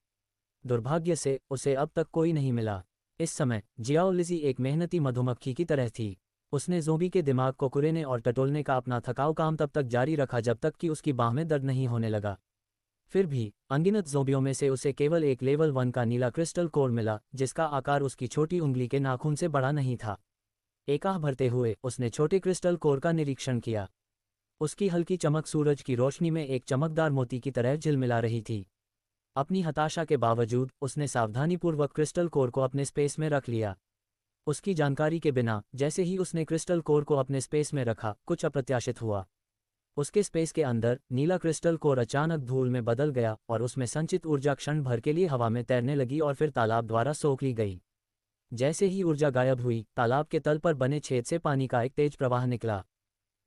दुर्भाग्य से उसे अब तक कोई नहीं मिला। इस समय जियाओ लिजी एक मेहनती मधुमक्खी की तरह थी। उसने ज़ोंबी के दिमाग को कुरेने और टटोलने का अपना थकाऊ काम तब तक जारी रखा जब तक कि उसकी बाह में दर्द नहीं होने लगा। फिर भी अनगिनत ज़ोंबियों में से उसे केवल एक लेवल 1 का नीला क्रिस्टल कोर मिला, जिसका आकार उसकी छोटी उंगली के नाखून से बड़ा नहीं था। एक आह भरते हुए उसने छोटे क्रिस्टल कोर का निरीक्षण किया। उसकी हल्की चमक सूरज की रोशनी में एक चमकदार मोती की तरह झिलमिला रही थी। अपनी हताशा के बावजूद उसने सावधानीपूर्वक क्रिस्टल कोर को अपने स्पेस में रख लिया। उसकी जानकारी के बिना जैसे ही उसने क्रिस्टल कोर को अपने स्पेस में रखा, कुछ अप्रत्याशित हुआ। उसके स्पेस के अंदर नीला क्रिस्टल कोर अचानक धूल में बदल गया और उसमें संचित ऊर्जा क्षण भर के लिए हवा में तैरने लगी और फिर तालाब द्वारा सोख ली गई। जैसे ही ऊर्जा गायब हुई, तालाब के तल पर बने छेद से पानी का एक तेज प्रवाह निकला।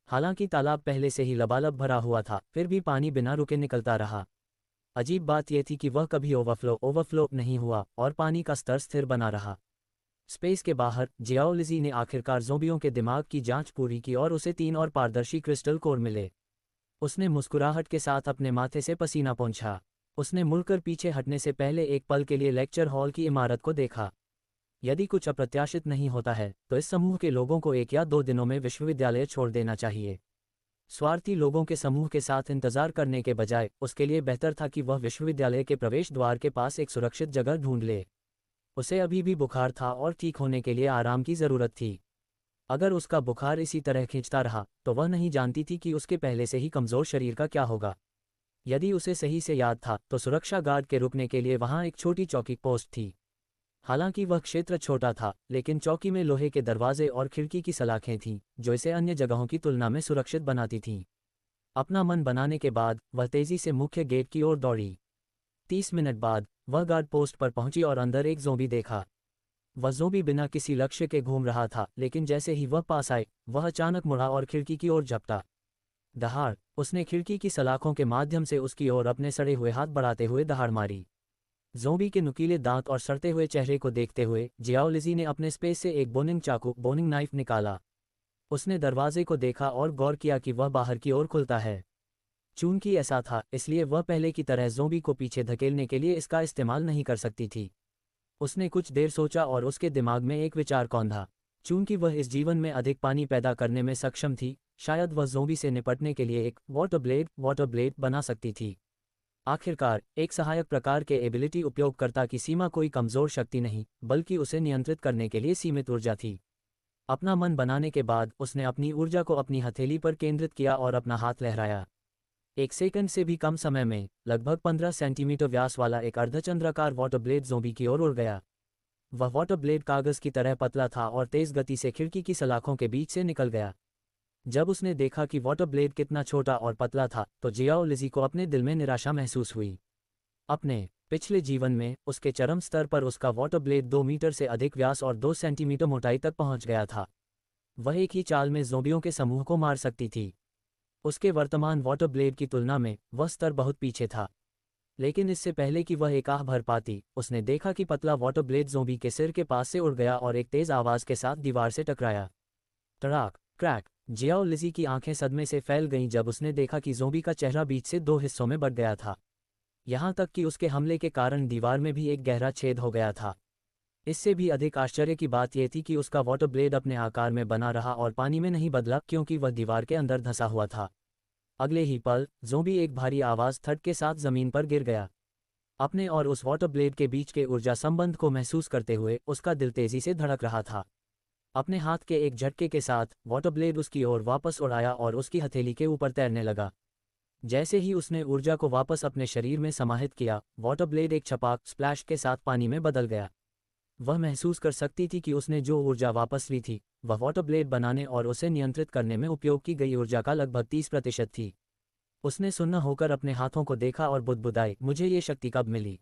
हालांकि तालाब पहले से ही लबालब भरा हुआ था, फिर भी पानी बिना रुके निकलता रहा। अजीब बात यह थी कि वह कभी ओवरफ्लो नहीं हुआ और पानी का स्तर स्थिर बना रहा। स्पेस के बाहर जियाओ लिजी ने आखिरकार ज़ोंबियों के दिमाग की जांच पूरी की और उसे 3 और पारदर्शी क्रिस्टल कोर मिले। उसने मुस्कुराहट के साथ अपने माथे से पसीना पोंछा। उसने मुड़कर पीछे हटने से पहले एक पल के लिए लेक्चर हॉल की इमारत को देखा। यदि कुछ अप्रत्याशित नहीं होता है तो इस समूह के लोगों को 1 या 2 दिनों में विश्वविद्यालय छोड़ देना चाहिए। स्वार्थी लोगों के समूह के साथ इंतजार करने के बजाय उसके लिए बेहतर था कि वह विश्वविद्यालय के प्रवेश द्वार के पास एक सुरक्षित जगह ढूंढ ले। उसे अभी भी बुखार था और ठीक होने के लिए आराम की ज़रूरत थी। अगर उसका बुखार इसी तरह खींचता रहा तो वह नहीं जानती थी कि उसके पहले से ही कमज़ोर शरीर का क्या होगा। यदि उसे सही से याद था तो सुरक्षा गार्ड के रुकने के लिए वहाँ एक छोटी चौकी पोस्ट थी। हालांकि वह क्षेत्र छोटा था, लेकिन चौकी में लोहे के दरवाजे और खिड़की की सलाखें थीं जो इसे अन्य जगहों की तुलना में सुरक्षित बनाती थीं। अपना मन बनाने के बाद वह तेजी से मुख्य गेट की ओर दौड़ी। 30 मिनट बाद वह गार्ड पोस्ट पर पहुंची और अंदर एक ज़ोंबी देखा। वह ज़ोंबी बिना किसी लक्ष्य के घूम रहा था, लेकिन जैसे ही वह पास आए वह अचानक मुड़ा और खिड़की की ओर झपटा। दहाड़! उसने खिड़की की सलाखों के माध्यम से उसकी ओर अपने सड़े हुए हाथ बढ़ाते हुए दहाड़ मारी। ज़ोंबी के नुकीले दांत और सड़ते हुए चेहरे को देखते हुए जियाओ लिजी ने अपने स्पेस से एक बोनिंग नाइफ निकाला। उसने दरवाजे को देखा और गौर किया कि वह बाहर की ओर खुलता है। चूंकि ऐसा था, इसलिए वह पहले की तरह ज़ोंबी को पीछे धकेलने के लिए इसका इस्तेमाल नहीं कर सकती थी। उसने कुछ देर सोचा और उसके दिमाग में एक विचार कौंधा। चूंकि वह इस जीवन में अधिक पानी पैदा करने में सक्षम थी, शायद वह ज़ोंबी से निपटने के लिए एक वाटर ब्लेड बना सकती थी। आखिरकार एक सहायक प्रकार के एबिलिटी उपयोगकर्ता की सीमा कोई कमज़ोर शक्ति नहीं, बल्कि उसे नियंत्रित करने के लिए सीमित ऊर्जा थी। अपना मन बनाने के बाद उसने अपनी ऊर्जा को अपनी हथेली पर केंद्रित किया और अपना हाथ लहराया। 1 सेकंड से भी कम समय में लगभग 15 सेंटीमीटर व्यास वाला एक अर्धचंद्राकार वाटर ब्लेड ज़ोंबी की ओर उड़ गया। वह वाटर ब्लेड कागज़ की तरह पतला था और तेज़ गति से खिड़की की सलाखों के बीच से निकल गया। जब उसने देखा कि वाटर ब्लेड कितना छोटा और पतला था तो जियाओ लिजी को अपने दिल में निराशा महसूस हुई। अपने पिछले जीवन में उसके चरम स्तर पर उसका वाटर ब्लेड 2 मीटर से अधिक व्यास और 2 सेंटीमीटर मोटाई तक पहुंच गया था। वह एक ही चाल में ज़ोंबियों के समूह को मार सकती थी। उसके वर्तमान वाटर ब्लेड की तुलना में वह स्तर बहुत पीछे था। लेकिन इससे पहले कि वह एक आह भर पाती, उसने देखा कि पतला वाटर ब्लेड ज़ोंबी के सिर के पास से उड़ गया और एक तेज़ आवाज़ के साथ दीवार से टकराया। तड़ाक! क्रैक! जियाओ लिजी की आंखें सदमे से फैल गईं जब उसने देखा कि ज़ोंबी का चेहरा बीच से 2 हिस्सों में बट गया था। यहाँ तक कि उसके हमले के कारण दीवार में भी एक गहरा छेद हो गया था। इससे भी अधिक आश्चर्य की बात यह थी कि उसका वाटर ब्लेड अपने आकार में बना रहा और पानी में नहीं बदला, क्योंकि वह दीवार के अंदर धंसा हुआ था। अगले ही पल ज़ोंबी एक भारी आवाज़ थट के साथ ज़मीन पर गिर गया। अपने और उस वाटर ब्लेड के बीच के ऊर्जा संबंध को महसूस करते हुए उसका दिल तेज़ी से धड़क रहा था। अपने हाथ के एक झटके के साथ वाटर ब्लेड उसकी ओर वापस उड़ाया और उसकी हथेली के ऊपर तैरने लगा। जैसे ही उसने ऊर्जा को वापस अपने शरीर में समाहित किया, वाटर ब्लेड एक छपाक स्प्लैश के साथ पानी में बदल गया। वह महसूस कर सकती थी कि उसने जो ऊर्जा वापस ली थी वह वाटर ब्लेड बनाने और उसे नियंत्रित करने में उपयोग की गई ऊर्जा का लगभग 30% थी। उसने सुन्न होकर अपने हाथों को देखा और बुदबुदाई, मुझे ये शक्ति कब मिली?